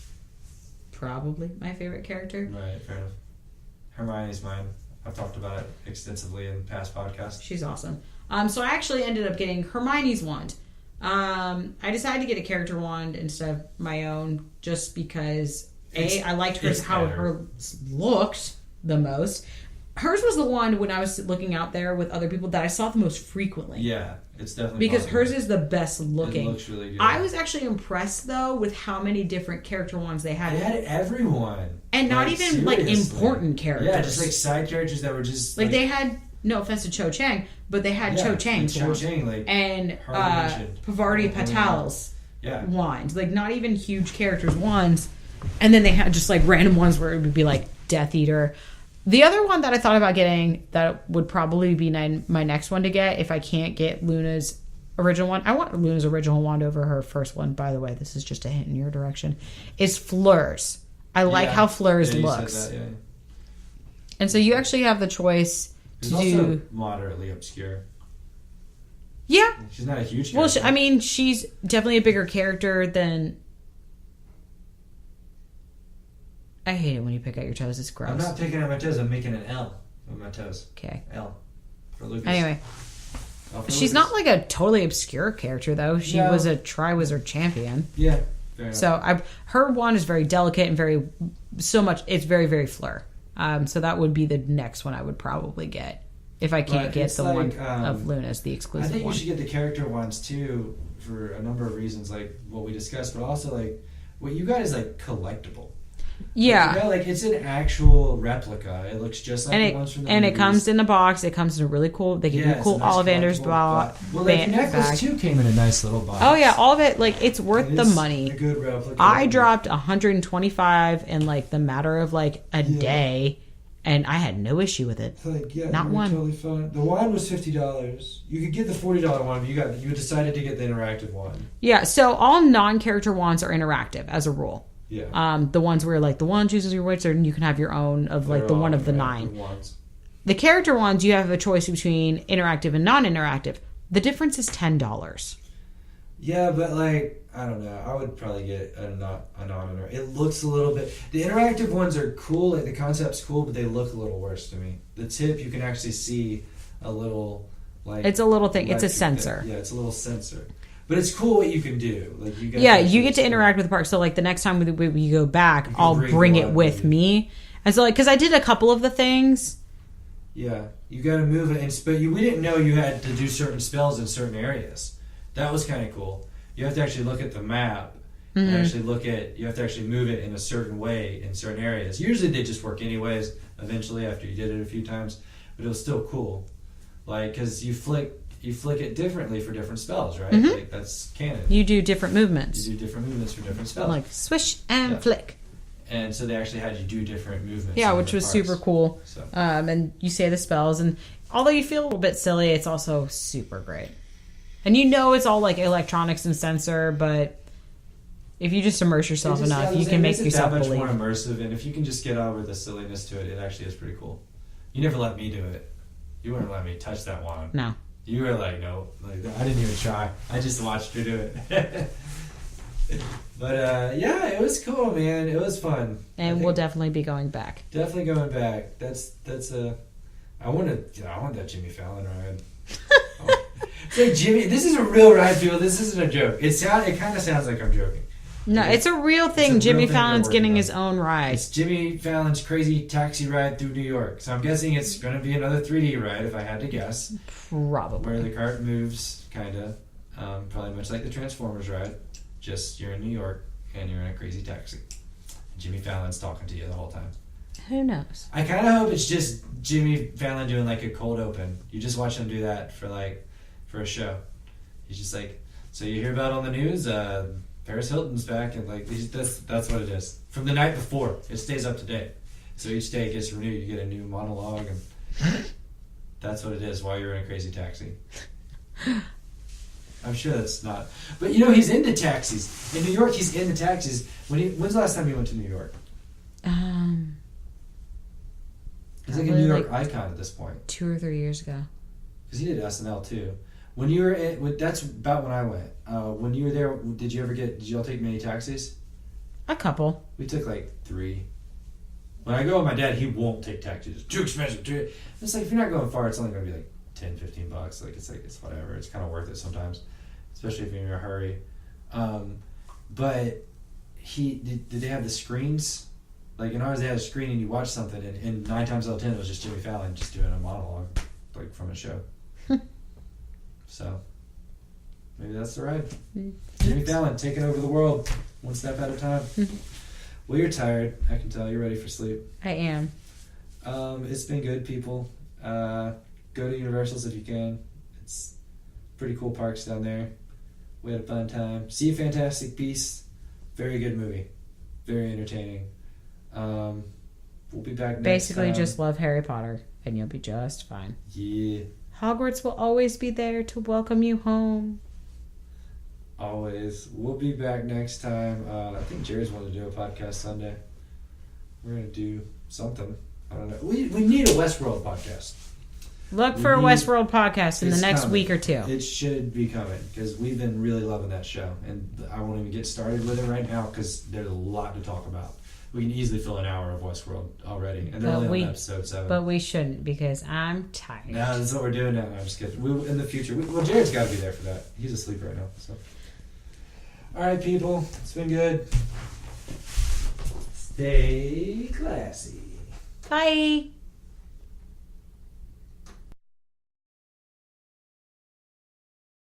probably my favorite character.
Right, fair enough. Hermione's mine. I've talked about it extensively in past podcasts.
She's awesome. So I actually ended up getting Hermione's wand. I decided to get a character wand instead of my own just because I liked how hers looked the most. Hers was the one when I was looking out there with other people that I saw the most frequently.
Yeah, it's definitely
because
popular.
hers is the best looking.
It looks really good.
I was actually impressed though with how many different character wands they had.
They had everyone,
and not even
seriously.
like important characters.
Yeah, just like side characters that were just
like they had. No offense to Cho Chang, but they had Cho Chang's wand. And Pavarti Patel's wand. Like, not even huge characters' wands. And then they had just, like, random ones where it would be, like, Death Eater. The other one that I thought about getting that would probably be my next one to get if I can't get Luna's original one. I want Luna's original wand over her first one, by the way. This is just a hint in your direction. Is Fleur's. I like how Fleur's looks.
That,
And so you actually have the choice...
She's also moderately obscure.
Yeah.
She's not a huge character.
Well, she's definitely a bigger character than... I hate it when you pick at your toes. It's gross.
I'm not picking at my toes. I'm making an L with my toes.
Okay.
L. For Lucas.
Anyway. She's not like a totally obscure character, though. She was a Triwizard champion.
Yeah. Fair enough.
So her wand is very delicate and it's very, very Fleur. So that would be the next one I would probably get if I can't get the one of Luna's, the exclusive one.
I think you should get the character ones too for a number of reasons, like what we discussed, but also like what you got is like collectible.
Yeah,
like it's an actual replica. It looks just like the ones from the movies.
It comes in a box. It comes in a really cool. They give you cool
nice
Ollivander's bag.
Well, the necklace too came in a nice little box.
Oh yeah, all of it. Like it's worth the money.
A good replica.
I dropped $125 in like the matter of like a day. And I had no issue with it. Not one.
Totally fine. The wand was $50. You could get the $40 one, but you decided to get the interactive one.
Yeah. So all non-character wands are interactive as a rule.
Yeah.
The ones where like the one chooses your weights, or you can have your own of like the one of the 9. The character ones, you have a choice between interactive and non-interactive. The difference is $10.
Yeah, but like I don't know. I would probably get a non-interactive. It looks a little bit. The interactive ones are cool. Like the concept's cool, but they look a little worse to me. The tip you can actually see a little like.
It's a little thing. It's a sensor.
Yeah, it's a little sensor. But it's cool what you can do. Like you
get to interact with the park. So like the next time we go back, I'll bring it with me. And so like because I did a couple of the things.
Yeah, you got to move it, but we didn't know you had to do certain spells in certain areas. That was kind of cool. You have to actually look at the map And
Mhm.
actually you have to actually move it in a certain way in certain areas. Usually they just work anyways, eventually after you did it a few times, but it was still cool. Like, cause you flick it differently for different spells, right?
Mhm.
Like that's canon.
You do different movements.
You do different movements for different spells.
Like swish and
Yeah.
flick.
And so they actually had you do different movements.
Yeah,
in
which was
different
super
parts.
cool.
So
And you say the spells, and although you feel a little bit silly, it's also super great. And you know it's all like electronics and sensor, but if you just immerse yourself
It just-
enough,
yeah,
you
it
can make
makes it
yourself
that much
believe.
more immersive, and if you can just get over the silliness to it, it actually is pretty cool. You never let me do it. You wouldn't let me touch that wand.
No.
You were like, no, like I didn't even try. I just watched her do it. But yeah, it was cool, man. It was fun. I
And
think
we'll definitely be going back.
definitely going back. That's a. I want that Jimmy Fallon ride. It's like Jimmy. This is a real ride, people. This isn't a joke. It kind of sounds like I'm joking.
No, it's a real thing.
real
Jimmy
thing they're
Fallon's
working
getting
on.
his own ride.
It's Jimmy Fallon's crazy taxi ride through New York. So I'm guessing it's going to be another 3D ride, if I had to guess, where
Probably.
the cart moves, kind of, probably much like the Transformers ride. Just you're in New York and you're in a crazy taxi. Jimmy Fallon's talking to you the whole time.
Who knows?
I kind of hope it's just Jimmy Fallon doing like a cold open. You just watch him do that for a show. He's just like, so you hear about on the news, Paris Hilton's back, and like that's what it is. From the night before, it stays up to date. So each day it gets renewed. You get a new monologue, and that's what it is while you're in a crazy taxi. I'm sure that's not, but he's into taxis. In New York, he's into taxis. When's the last time you went to New York? He's like a
Probably
New York
like
icon at this point.
2 or 3 years ago.
Because he did SNL too. When you were that's about when I went. When you were there, did you all take many taxis?
A couple.
We took like 3. When I go with my dad, he won't take taxis. It's too expensive. It's like if you're not going far, it's only going to be like $10-15. It's whatever. It's kind of worth it sometimes, especially if you're in a hurry. But did they have the screens? Like in ours, they had a screen and you watch something, and 9 times out of 10 it was just Jimmy Fallon just doing a monologue, like from a show. So maybe that's the ride. Jimmy Fallon taking over the world, one step at a time. Well, you're tired. I can tell you're ready for sleep.
I am.
It's been good, people. Go to Universal's if you can. It's pretty cool parks down there. We had a fun time. See a Fantastic Beasts. Very good movie. Very entertaining. We'll be back next
Basically,
time.
just love Harry Potter, and you'll be just fine.
Yeah.
Hogwarts will always be there to welcome you home.
Always. We'll be back next time. I think Jerry's wanted to do a podcast Sunday. We're going to do something. I don't know. We need a Westworld podcast.
Look for a
need-
Westworld podcast in the
It's
next
coming.
week or 2.
It should be coming because we've been really loving that show. And I won't even get started with it right now because there's a lot to talk about. We can easily fill an hour of Westworld already. And they're
But
only on episode 7.
But we shouldn't because I'm tired.
No, that's what we're doing now. No, I'm just kidding. In the future. Well, Jared's got to be there for that. He's asleep right now. So, all right, people. It's been good. Stay classy.
Bye.